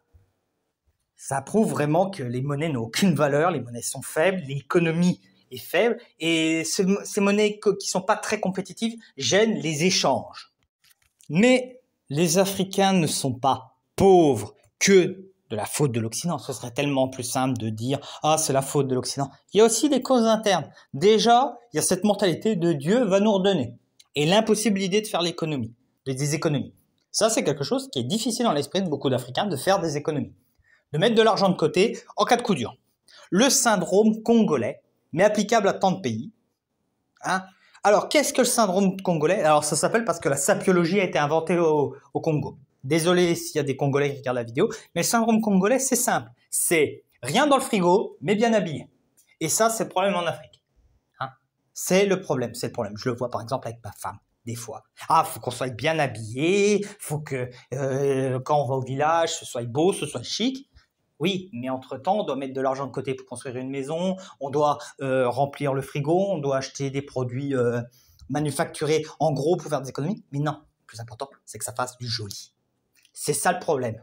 S1: Ça prouve vraiment que les monnaies n'ont aucune valeur, les monnaies sont faibles, l'économie est faible, et ces monnaies qui sont pas très compétitives gênent les échanges. Mais les Africains ne sont pas pauvres que de la faute de l'Occident. Ce serait tellement plus simple de dire « Ah, c'est la faute de l'Occident ». Il y a aussi des causes internes. Déjà, il y a cette mentalité de Dieu va nous redonner et l'impossibilité de faire des économies. Ça, c'est quelque chose qui est difficile dans l'esprit de beaucoup d'Africains, de faire des économies, de mettre de l'argent de côté en cas de coup dur. Le syndrome congolais, mais applicable à tant de pays. Hein? Alors, qu'est-ce que le syndrome congolais? Alors, ça s'appelle parce que la sapiologie a été inventée au Congo. Désolé s'il y a des Congolais qui regardent la vidéo, mais le syndrome congolais, c'est simple. C'est rien dans le frigo, mais bien habillé. Et ça, c'est le problème en Afrique. Hein? C'est le problème. Je le vois par exemple avec ma femme. Des fois. Faut qu'on soit bien habillé, faut que quand on va au village, ce soit beau, ce soit chic. Oui, mais entre-temps, on doit mettre de l'argent de côté pour construire une maison, on doit remplir le frigo, on doit acheter des produits manufacturés en gros pour faire des économies. Mais non, le plus important, c'est que ça fasse du joli. C'est ça le problème.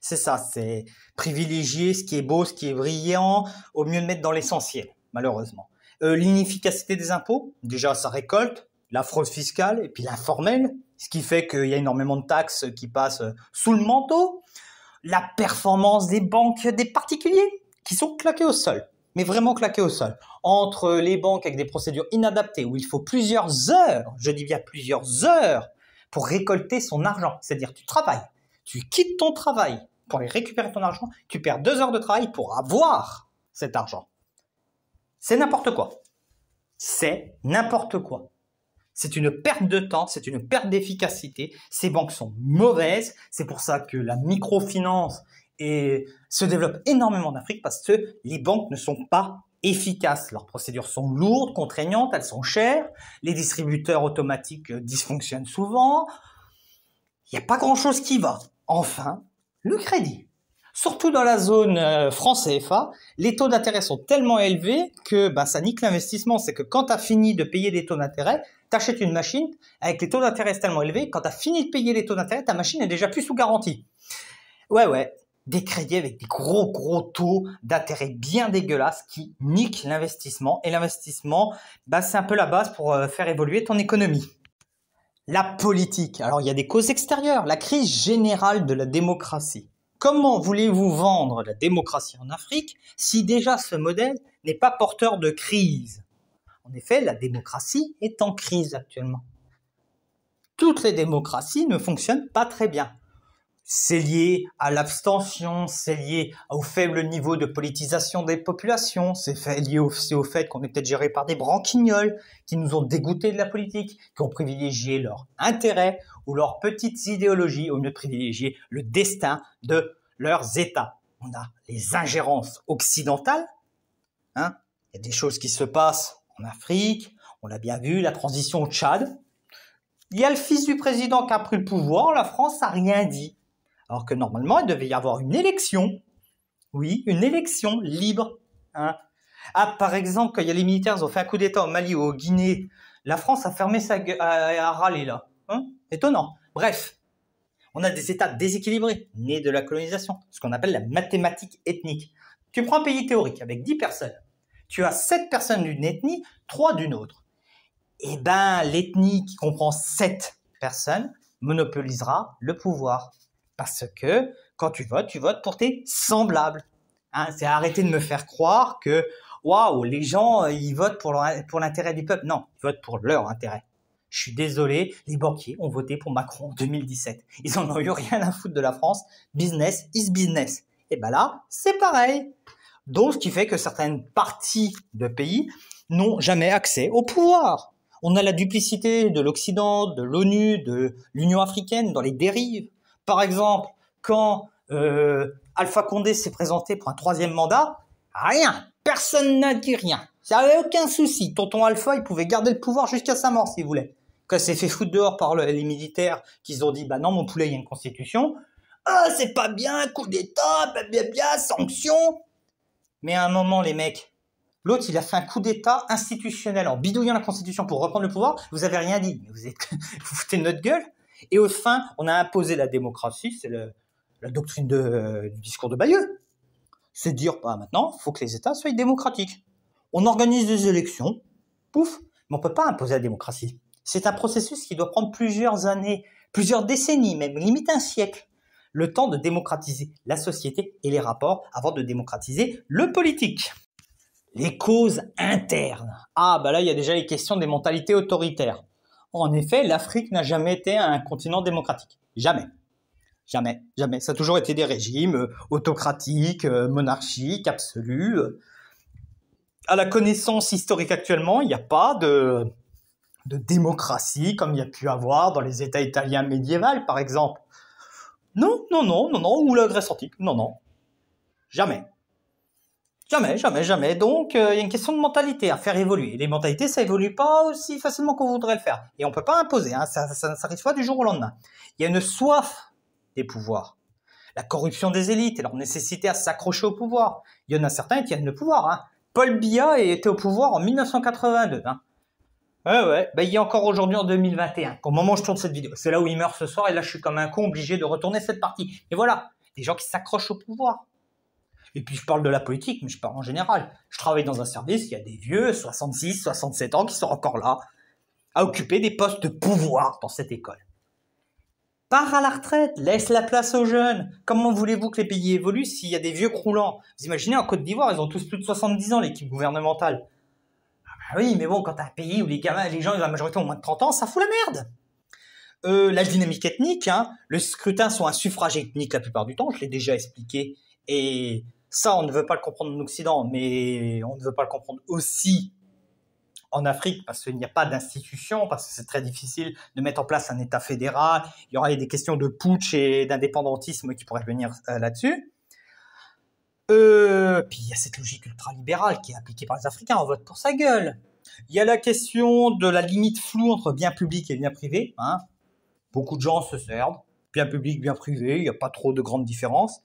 S1: C'est ça, c'est privilégier ce qui est beau, ce qui est brillant, au mieux de mettre dans l'essentiel, malheureusement. L'inefficacité des impôts, déjà ça récolte, la fraude fiscale et puis l'informel, ce qui fait qu'il y a énormément de taxes qui passent sous le manteau. La performance des banques, des particuliers qui sont claqués au sol, mais vraiment claqués au sol. Entre les banques avec des procédures inadaptées où il faut plusieurs heures, je dis bien plusieurs heures, pour récolter son argent. C'est-à-dire tu travailles, tu quittes ton travail pour aller récupérer ton argent, tu perds 2 heures de travail pour avoir cet argent. C'est n'importe quoi. C'est n'importe quoi. C'est une perte de temps, c'est une perte d'efficacité. Ces banques sont mauvaises. C'est pour ça que la microfinance se développe énormément en Afrique parce que les banques ne sont pas efficaces. Leurs procédures sont lourdes, contraignantes, elles sont chères. Les distributeurs automatiques dysfonctionnent souvent. Il n'y a pas grand-chose qui va. Enfin, le crédit. Surtout dans la zone franc CFA, les taux d'intérêt sont tellement élevés que ça nique l'investissement. C'est que quand tu as fini de payer des taux d'intérêt, tu achètes une machine avec les taux d'intérêt tellement élevés. Quand tu as fini de payer les taux d'intérêt, ta machine est déjà plus sous garantie. Ouais. des crédits avec des gros taux d'intérêt bien dégueulasses qui niquent l'investissement. Et l'investissement, c'est un peu la base pour faire évoluer ton économie. La politique. Alors, il y a des causes extérieures. La crise générale de la démocratie. Comment voulez-vous vendre la démocratie en Afrique si déjà ce modèle n'est pas porteur de crise? En effet, la démocratie est en crise actuellement. Toutes les démocraties ne fonctionnent pas très bien. C'est lié à l'abstention, c'est lié au faible niveau de politisation des populations, c'est lié aussi au fait qu'on est peut-être géré par des branquignoles qui nous ont dégoûtés de la politique, qui ont privilégié leur intérêt ou leurs petites idéologies au lieu de privilégier le destin de leurs États. On a les ingérences occidentales, il y a des choses qui se passent en Afrique, on l'a bien vu, la transition au Tchad. Il y a le fils du président qui a pris le pouvoir, la France n'a rien dit. Alors que normalement, il devait y avoir une élection. Oui, une élection libre. Par exemple, quand il y a les militaires ont fait un coup d'État au Mali ou au Guinée, la France a fermé sa gueule, a râlé là. Étonnant. Bref, on a des États déséquilibrés, nés de la colonisation, ce qu'on appelle la mathématique ethnique. Tu prends un pays théorique avec 10 personnes. Tu as 7 personnes d'une ethnie, 3 d'une autre. Eh ben, l'ethnie qui comprend 7 personnes monopolisera le pouvoir. Parce que quand tu votes pour tes semblables. C'est arrêter de me faire croire que waouh, les gens ils votent pour l'intérêt du peuple. Non, ils votent pour leur intérêt. Je suis désolé, les banquiers ont voté pour Macron en 2017. Ils en ont eu rien à foutre de la France. Business is business. Et ben là, c'est pareil. Donc, ce qui fait que certaines parties de pays n'ont jamais accès au pouvoir. On a la duplicité de l'Occident, de l'ONU, de l'Union africaine dans les dérives. Par exemple, quand Alpha Condé s'est présenté pour un 3e mandat, rien, personne n'a dit rien. Ça n'avait aucun souci. Tonton Alpha, il pouvait garder le pouvoir jusqu'à sa mort s'il voulait. Quand il s'est fait foutre dehors par les militaires, qu'ils ont dit, non, mon poulet, il y a une constitution. Ah, c'est pas bien, coup d'État, bien, sanctions. Mais à un moment, les mecs, l'autre, il a fait un coup d'État institutionnel en bidouillant la constitution pour reprendre le pouvoir. Vous avez rien dit. Mais vous foutez de notre gueule. Et au fin, on a imposé la démocratie, c'est la doctrine du discours de Bayeux. C'est dire, maintenant, il faut que les États soient démocratiques. On organise des élections, pouf, mais on peut pas imposer la démocratie. C'est un processus qui doit prendre plusieurs années, plusieurs décennies, même limite un siècle. Le temps de démocratiser la société et les rapports avant de démocratiser le politique. Les causes internes. Là, il y a déjà les questions des mentalités autoritaires. En effet, l'Afrique n'a jamais été un continent démocratique. Jamais. Jamais. Ça a toujours été des régimes autocratiques, monarchiques, absolus. À la connaissance historique actuellement, il n'y a pas de démocratie comme il y a pu avoir dans les États italiens médiévaux, par exemple. Non, ou la Grèce antique. Non. Jamais. Donc, il y a une question de mentalité à faire évoluer. Les mentalités, ça évolue pas aussi facilement qu'on voudrait le faire. Et on peut pas imposer, ça n'arrive pas du jour au lendemain. Il y a une soif des pouvoirs. La corruption des élites et leur nécessité à s'accrocher au pouvoir. Il y en a certains qui tiennent le pouvoir. Paul Biya était au pouvoir en 1982. Il y a encore aujourd'hui en 2021. Au moment où je tourne cette vidéo, c'est là où il meurt ce soir et là je suis comme un con obligé de retourner cette partie. Et voilà, des gens qui s'accrochent au pouvoir. Et puis je parle de la politique, mais je parle en général. Je travaille dans un service, il y a des vieux, 66, 67 ans, qui sont encore là, à occuper des postes de pouvoir dans cette école. Pars à la retraite, laisse la place aux jeunes. Comment voulez-vous que les pays évoluent s'il y a des vieux croulants? Vous imaginez, en Côte d'Ivoire, ils ont tous plus de 70 ans, l'équipe gouvernementale. Oui, mais bon, quand t'as un pays où les gens, la majorité ont moins de 30 ans, ça fout la merde. La dynamique ethnique, le scrutin sont un suffrage ethnique la plupart du temps, je l'ai déjà expliqué. Et ça, on ne veut pas le comprendre en Occident, mais on ne veut pas le comprendre aussi en Afrique parce qu'il n'y a pas d'institution, parce que c'est très difficile de mettre en place un État fédéral. Il y aurait des questions de putsch et d'indépendantisme qui pourraient venir là-dessus. Puis il y a cette logique ultralibérale qui est appliquée par les Africains, on vote pour sa gueule. Il y a la question de la limite floue entre bien public et bien privé. Beaucoup de gens se servent, bien public, bien privé, il n'y a pas trop de grandes différences.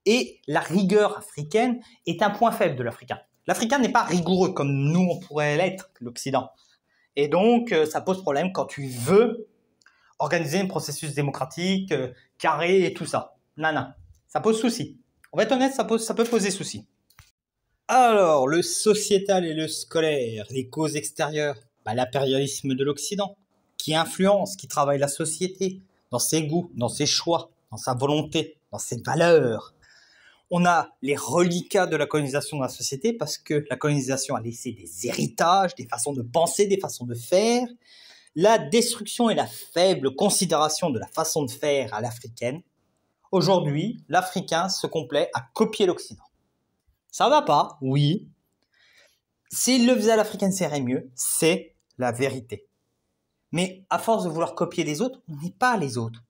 S1: Et la rigueur africaine est un point faible de l'Africain. L'Africain n'est pas rigoureux comme nous, on pourrait l'être, l'Occident. Et donc, ça pose problème quand tu veux organiser un processus démocratique, carré et tout ça. Non, ça pose souci. On va être honnête, ça peut poser souci. Alors, le sociétal et le scolaire, les causes extérieures, l'impérialisme de l'Occident, qui influence, qui travaille la société, dans ses goûts, dans ses choix, dans sa volonté, dans ses valeurs. On a les reliquats de la colonisation de la société, parce que la colonisation a laissé des héritages, des façons de penser, des façons de faire. La destruction et la faible considération de la façon de faire à l'africaine. Aujourd'hui, l'Africain se complaît à copier l'Occident. Ça va pas, oui. S'il le faisait à l'africaine, ça irait mieux. C'est la vérité. Mais à force de vouloir copier les autres, on n'est pas les autres.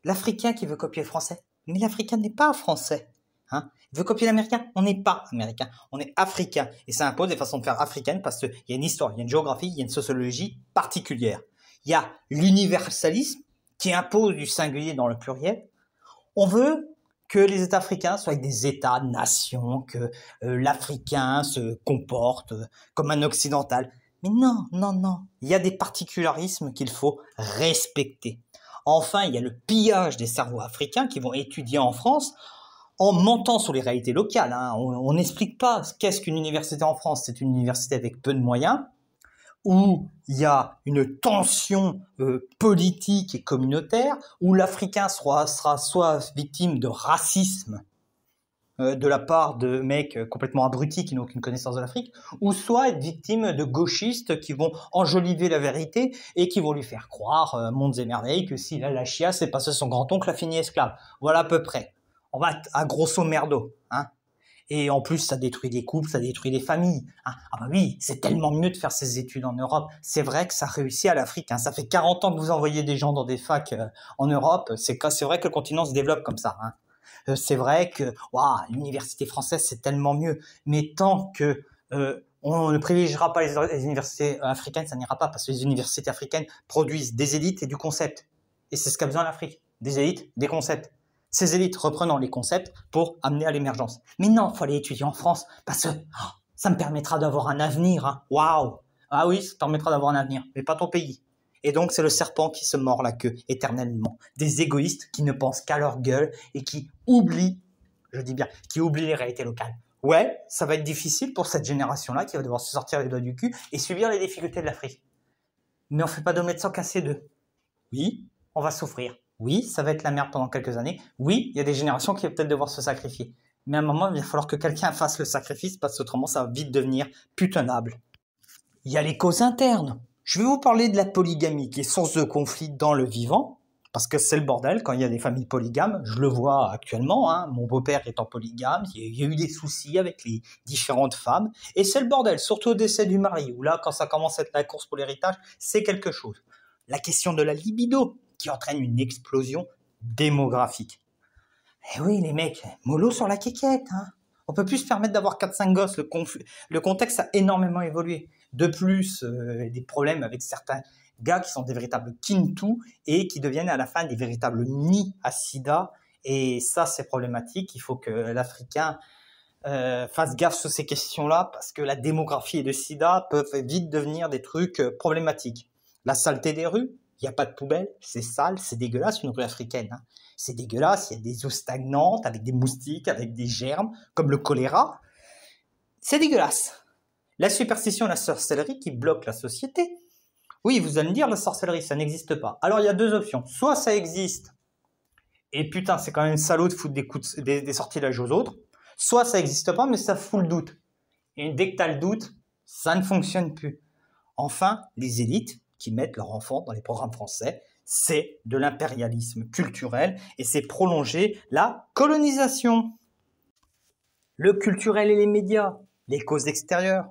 S1: L'Africain qui veut copier le Français, mais l'Africain n'est pas français. Il veut copier l'Américain, on n'est pas Américain, on est Africain. Et ça impose des façons de faire africaines parce qu'il y a une histoire, il y a une géographie, il y a une sociologie particulière. Il y a l'universalisme qui impose du singulier dans le pluriel. On veut que les États africains soient des États-nations, que l'Africain se comporte comme un occidental. Mais non, non, non. Il y a des particularismes qu'il faut respecter. Enfin, il y a le pillage des cerveaux africains qui vont étudier en France en mentant sur les réalités locales. On n'explique pas qu'est-ce qu'une université en France. C'est une université avec peu de moyens, où il y a une tension politique et communautaire, où l'Africain sera soit victime de racisme de la part de mecs complètement abrutis qui n'ont aucune connaissance de l'Afrique, ou soit être victime de gauchistes qui vont enjoliver la vérité et qui vont lui faire croire, mondes et merveilles, que s'il a la chiasse, c'est parce que son grand-oncle a fini esclave. Voilà à peu près. On va à grosso merdo, Et en plus, ça détruit des couples, ça détruit des familles. Ah bah oui, c'est tellement mieux de faire ses études en Europe. C'est vrai que ça réussit à l'Afrique. Ça fait 40 ans que vous envoyez des gens dans des facs en Europe. C'est vrai que le continent se développe comme ça. C'est vrai que l'université française, c'est tellement mieux. Mais tant que on ne privilégiera pas les universités africaines, ça n'ira pas parce que les universités africaines produisent des élites et du concept. Et c'est ce qu'a besoin l'Afrique. Des élites, des concepts. Ces élites reprenant les concepts pour amener à l'émergence. Mais non, il faut aller étudier en France parce que ça me permettra d'avoir un avenir. Waouh! Ah oui, ça te permettra d'avoir un avenir, mais pas ton pays. Et donc, c'est le serpent qui se mord la queue éternellement. Des égoïstes qui ne pensent qu'à leur gueule et qui oublient, je dis bien, qui oublient les réalités locales. Ouais, ça va être difficile pour cette génération-là qui va devoir se sortir les doigts du cul et subir les difficultés de l'Afrique. Mais on ne fait pas d'omelette sans casser deux. Oui, on va souffrir. Oui, ça va être la merde pendant quelques années. Oui, il y a des générations qui vont peut-être devoir se sacrifier. Mais à un moment, il va falloir que quelqu'un fasse le sacrifice parce qu'autrement, ça va vite devenir plus tenable. Il y a les causes internes. Je vais vous parler de la polygamie qui est source de conflit dans le vivant. Parce que c'est le bordel quand il y a des familles polygames. Je le vois actuellement. Mon beau-père étant polygame, il y a eu des soucis avec les différentes femmes. Et c'est le bordel, surtout au décès du mari. Où là, quand ça commence à être la course pour l'héritage, c'est quelque chose. La question de la libido, qui entraîne une explosion démographique. Eh oui, les mecs, mollo sur la quéquette. On peut plus se permettre d'avoir 4-5 gosses. Le contexte a énormément évolué. De plus, des problèmes avec certains gars qui sont des véritables kintou et qui deviennent à la fin des véritables nids à sida. Et ça, c'est problématique. Il faut que l'Africain fasse gaffe sur ces questions-là parce que la démographie et le sida peuvent vite devenir des trucs problématiques. La saleté des rues, il n'y a pas de poubelle, c'est sale, c'est dégueulasse une rue africaine. C'est dégueulasse, il y a des eaux stagnantes avec des moustiques, avec des germes, comme le choléra. C'est dégueulasse. La superstition et la sorcellerie qui bloquent la société. Oui, vous allez me dire, la sorcellerie, ça n'existe pas. Alors, il y a deux options. Soit ça existe, et putain, c'est quand même salaud de foutre des sortilèges aux autres. Soit ça n'existe pas, mais ça fout le doute. Et dès que tu as le doute, ça ne fonctionne plus. Enfin, les élites qui mettent leurs enfants dans les programmes français, c'est de l'impérialisme culturel et c'est prolonger la colonisation. Le culturel et les médias, les causes extérieures.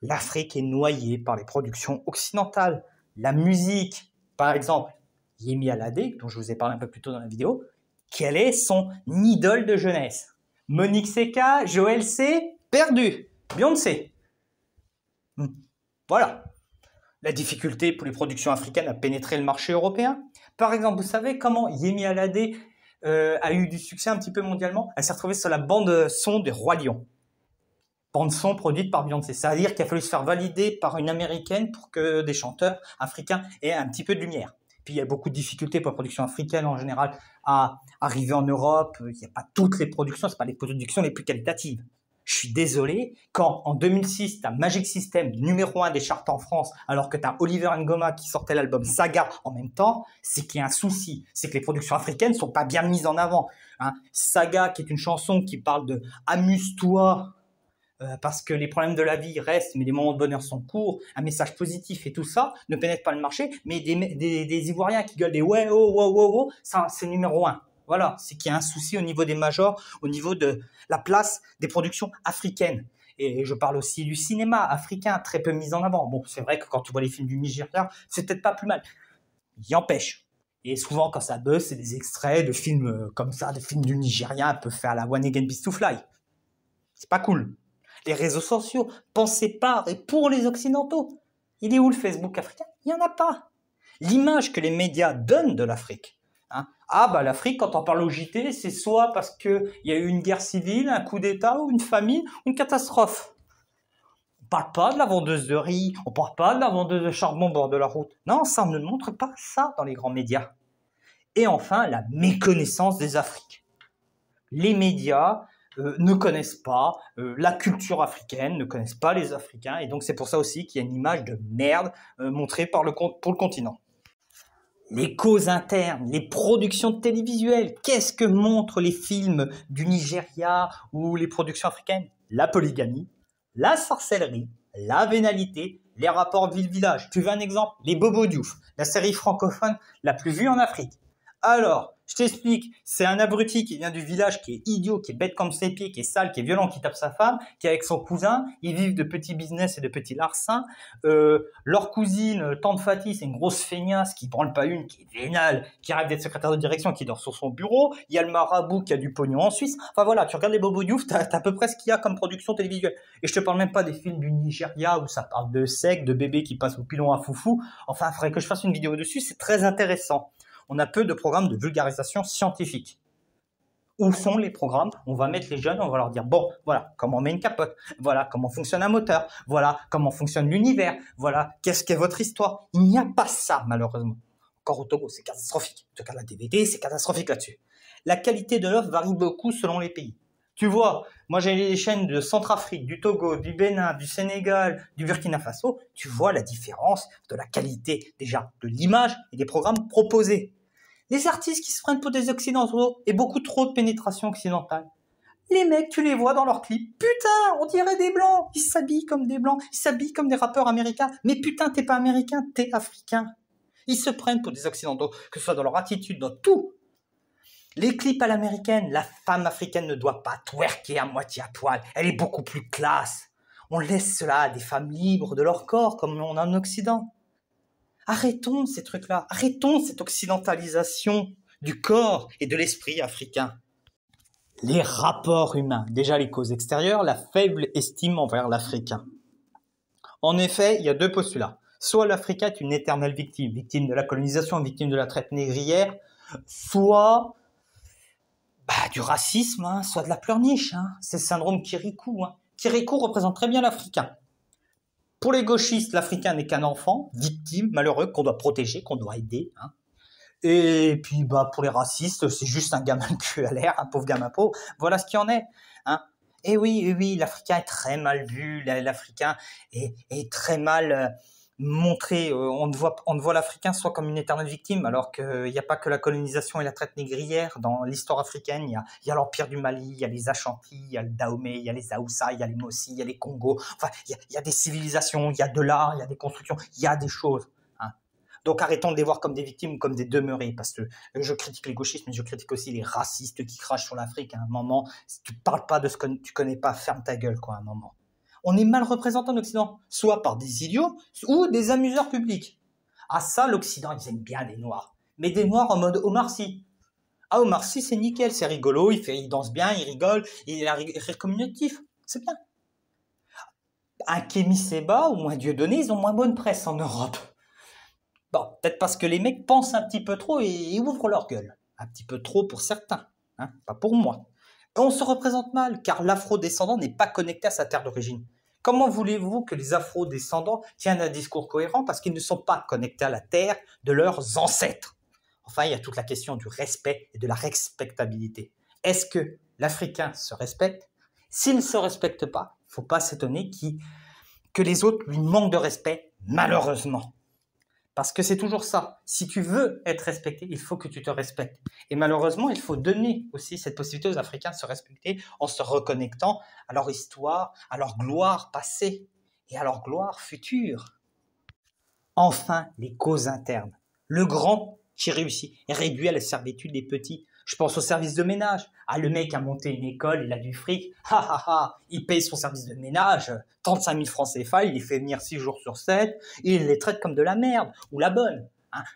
S1: L'Afrique est noyée par les productions occidentales. La musique, par exemple, Yemi Alade, dont je vous ai parlé un peu plus tôt dans la vidéo, quelle est son idole de jeunesse? Monique Seka, Joël C, perdu. Beyoncé. Voilà. La difficulté pour les productions africaines à pénétrer le marché européen. Par exemple, vous savez comment Yemi Alade a eu du succès un petit peu mondialement? Elle s'est retrouvée sur la bande son des Rois Lions. Bande son produite par Beyoncé. C'est-à-dire qu'il a fallu se faire valider par une américaine pour que des chanteurs africains aient un petit peu de lumière. Puis il y a beaucoup de difficultés pour la production africaine en général à arriver en Europe. Il n'y a pas toutes les productions, c'est pas les productions les plus qualitatives. Je suis désolé, quand en 2006, tu as Magic System numéro 1 des charts en France, alors que tu as Oliver Ngoma qui sortait l'album Saga en même temps, c'est qu'il y a un souci. C'est que les productions africaines sont pas bien mises en avant. Hein. Saga, qui est une chanson qui parle de « amuse-toi », parce que les problèmes de la vie restent, mais les moments de bonheur sont courts, un message positif et tout ça ne pénètre pas le marché, mais des Ivoiriens qui gueulent des « ouais, oh, wow, wow, wow », ça c'est numéro 1. Voilà, c'est qu'il y a un souci au niveau des majors, au niveau de la place des productions africaines. Et je parle aussi du cinéma africain, très peu mis en avant. Bon, c'est vrai que quand tu vois les films du Nigeria, c'est peut-être pas plus mal. Il empêche. Et souvent, quand ça buzz, c'est des extraits de films comme ça, de films du Nigeria, un peu fait à la One Again Beast to Fly. C'est pas cool. Les réseaux sociaux, pensez par et pour les Occidentaux. Il est où le Facebook africain? Il n'y en a pas. L'image que les médias donnent de l'Afrique. Hein? Ah bah l'Afrique, quand on parle au JT, c'est soit parce qu'il y a eu une guerre civile, un coup d'État, ou une famine, ou une catastrophe. On parle pas de la vendeuse de riz, on parle pas de la vendeuse de charbon au bord de la route. Non, ça on ne montre pas ça dans les grands médias. Et enfin, la méconnaissance des Afriques. Les médias ne connaissent pas la culture africaine, ne connaissent pas les Africains, et donc c'est pour ça aussi qu'il y a une image de merde montrée pour le continent. Les causes internes, les productions télévisuelles, qu'est-ce que montrent les films du Nigeria ou les productions africaines? La polygamie, la sorcellerie, la vénalité, les rapports ville-village. Tu veux un exemple? Les Bobo Diouf, la série francophone la plus vue en Afrique. Alors, je t'explique, c'est un abruti qui vient du village, qui est idiot, qui est bête comme ses pieds, qui est sale, qui est violent, qui tape sa femme, qui est avec son cousin, ils vivent de petits business et de petits larcins. Leur cousine, tante Fatih, c'est une grosse feignasse qui branle pas une, qui est vénale, qui rêve d'être secrétaire de direction, qui dort sur son bureau. Il y a le marabout qui a du pognon en Suisse. Enfin voilà, tu regardes les Bobo Diouf, t'as à peu près ce qu'il y a comme production télévisuelle. Et je te parle même pas des films du Nigeria où ça parle de sexe, de bébés qui passent au pilon à foufou. Enfin, il faudrait que je fasse une vidéo dessus, c'est très intéressant. On a peu de programmes de vulgarisation scientifique. Où sont les programmes? On va mettre les jeunes, on va leur dire, bon, voilà comment on met une capote, voilà comment fonctionne un moteur, voilà comment fonctionne l'univers, voilà qu'est-ce qu'est votre histoire. Il n'y a pas ça, malheureusement. Encore au Togo, c'est catastrophique. Tu regardes la DVD, c'est catastrophique là-dessus. La qualité de l'offre varie beaucoup selon les pays. Tu vois, moi j'ai les chaînes de Centrafrique, du Togo, du Bénin, du Sénégal, du Burkina Faso. Tu vois la différence de la qualité déjà de l'image et des programmes proposés. Les artistes qui se prennent pour des occidentaux et beaucoup trop de pénétration occidentale. Les mecs, tu les vois dans leurs clips. Putain, on dirait des blancs. Ils s'habillent comme des blancs. Ils s'habillent comme des rappeurs américains. Mais putain, t'es pas américain, t'es africain. Ils se prennent pour des occidentaux, que ce soit dans leur attitude, dans tout. Les clips à l'américaine, la femme africaine ne doit pas twerker à moitié à poil. Elle est beaucoup plus classe. On laisse cela à des femmes libres de leur corps, comme on a en Occident. Arrêtons ces trucs-là. Arrêtons cette occidentalisation du corps et de l'esprit africain. Les rapports humains. Déjà les causes extérieures, la faible estime envers l'Africain. En effet, il y a deux postulats. Soit l'Africain est une éternelle victime, victime de la colonisation, victime de la traite négrière, soit du racisme, hein, soit de la pleurniche. Hein. C'est le syndrome Kirikou. Hein. Kirikou représente très bien l'Africain. Pour les gauchistes, l'Africain n'est qu'un enfant, victime, malheureux, qu'on doit protéger, qu'on doit aider. Hein. Et puis, pour les racistes, c'est juste un gamin cul à l'air, un pauvre gamin pauvre. Voilà ce qu'il en est. Hein. Et oui, l'Africain est très mal vu, l'Africain est très mal montré. On voit l'Africain soit comme une éternelle victime, alors qu'il n'y a pas que la colonisation et la traite négrière. Dans l'histoire africaine, il y a l'Empire du Mali, il y a les Ashanti, il y a le Dahomey, il y a les Aoussa, il y a les Mossi, il y a les Congos. Enfin, il y a des civilisations, il y a de l'art, il y a des constructions, il y a des choses. Hein. Donc arrêtons de les voir comme des victimes ou comme des demeurés, parce que je critique les gauchistes, mais je critique aussi les racistes qui crachent sur l'Afrique. À un moment, si tu parles pas de ce que tu connais pas, ferme ta gueule, quoi, à un moment. On est mal représenté en Occident, soit par des idiots ou des amuseurs publics. Ah ça, l'Occident, ils aiment bien des Noirs. Mais des Noirs en mode Omar Sy. Ah, Omar Sy, c'est nickel, c'est rigolo, il danse bien, il rigole, il est un rire communicatif. C'est bien. Un Kémy Séba ou un Dieudonné, ils ont moins bonne presse en Europe. Bon, peut-être parce que les mecs pensent un petit peu trop et ouvrent leur gueule. Un petit peu trop pour certains, hein, pas pour moi. Et on se représente mal, car l'afro-descendant n'est pas connecté à sa terre d'origine. Comment voulez-vous que les afro-descendants tiennent un discours cohérent parce qu'ils ne sont pas connectés à la terre de leurs ancêtres? Enfin, il y a toute la question du respect et de la respectabilité. Est-ce que l'Africain se respecte? S'il ne se respecte pas, il ne faut pas s'étonner que les autres lui manquent de respect, malheureusement. Parce que c'est toujours ça. Si tu veux être respecté, il faut que tu te respectes. Et malheureusement, il faut donner aussi cette possibilité aux Africains de se respecter en se reconnectant à leur histoire, à leur gloire passée et à leur gloire future. Enfin, les causes internes. Le grand qui réussit est réduit à la servitude des petits. Je pense au service de ménage. Ah, le mec a monté une école, il a du fric. Il paye son service de ménage, 35 000 francs CFA, il les fait venir 6 jours sur 7, il les traite comme de la merde, ou la bonne.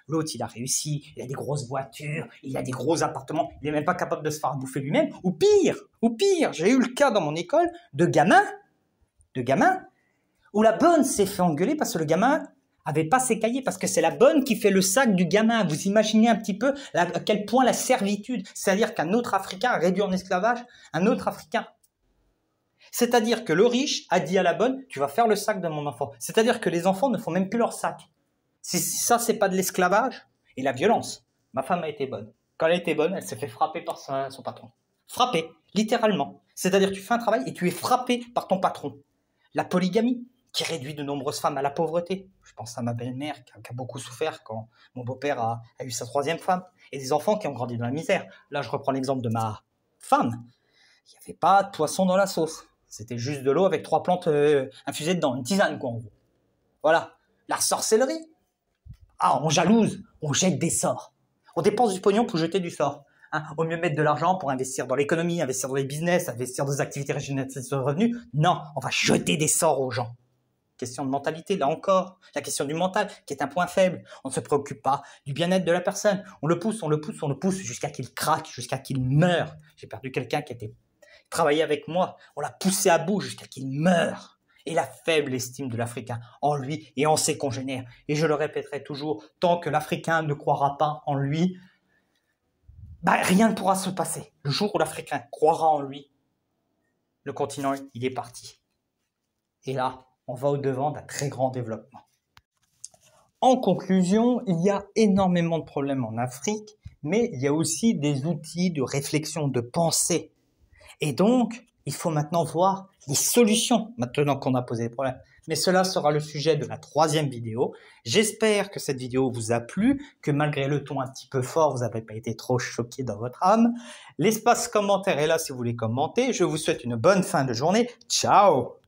S1: L'autre, il a réussi, il a des grosses voitures, il a des gros appartements, il n'est même pas capable de se faire bouffer lui-même. Ou pire, j'ai eu le cas dans mon école de gamins, où la bonne s'est fait engueuler parce que le gamin avait pas ses cahiers, parce que c'est la bonne qui fait le sac du gamin. Vous imaginez un petit peu à quel point la servitude, c'est-à-dire qu'un autre Africain a réduit en esclavage un autre Africain. C'est-à-dire que le riche a dit à la bonne, tu vas faire le sac de mon enfant. C'est-à-dire que les enfants ne font même plus leur sac. Si ça, c'est pas de l'esclavage et la violence. Ma femme a été bonne. Quand elle a été bonne, elle s'est fait frapper par son patron. Frapper, littéralement. C'est-à-dire tu fais un travail et tu es frappé par ton patron. La polygamie, qui réduit de nombreuses femmes à la pauvreté. Je pense à ma belle-mère qui a beaucoup souffert quand mon beau-père a eu sa 3e femme. Et des enfants qui ont grandi dans la misère. Là, je reprends l'exemple de ma femme. Il n'y avait pas de poisson dans la sauce. C'était juste de l'eau avec 3 plantes infusées dedans. Une tisane, quoi, en gros. Voilà. La sorcellerie. On jalouse. On jette des sorts. On dépense du pognon pour jeter du sort. Au mieux mettre de l'argent pour investir dans l'économie, investir dans les business, investir dans des activités régénératrices de revenus. Non, on va jeter des sorts aux gens. Question de mentalité, là encore, la question du mental, qui est un point faible. On ne se préoccupe pas du bien-être de la personne. On le pousse jusqu'à qu'il craque, jusqu'à qu'il meure. J'ai perdu quelqu'un qui était travaillé avec moi. On l'a poussé à bout jusqu'à qu'il meure. Et la faible estime de l'Africain en lui et en ses congénères. Et je le répéterai toujours, tant que l'Africain ne croira pas en lui, rien ne pourra se passer. Le jour où l'Africain croira en lui, le continent, il est parti. Et là, on va au-devant d'un très grand développement. En conclusion, il y a énormément de problèmes en Afrique, mais il y a aussi des outils de réflexion, de pensée. Et donc, il faut maintenant voir les solutions, maintenant qu'on a posé les problèmes. Mais cela sera le sujet de la 3e vidéo. J'espère que cette vidéo vous a plu, que malgré le ton un petit peu fort, vous n'avez pas été trop choqué dans votre âme. L'espace commentaire est là si vous voulez commenter. Je vous souhaite une bonne fin de journée. Ciao!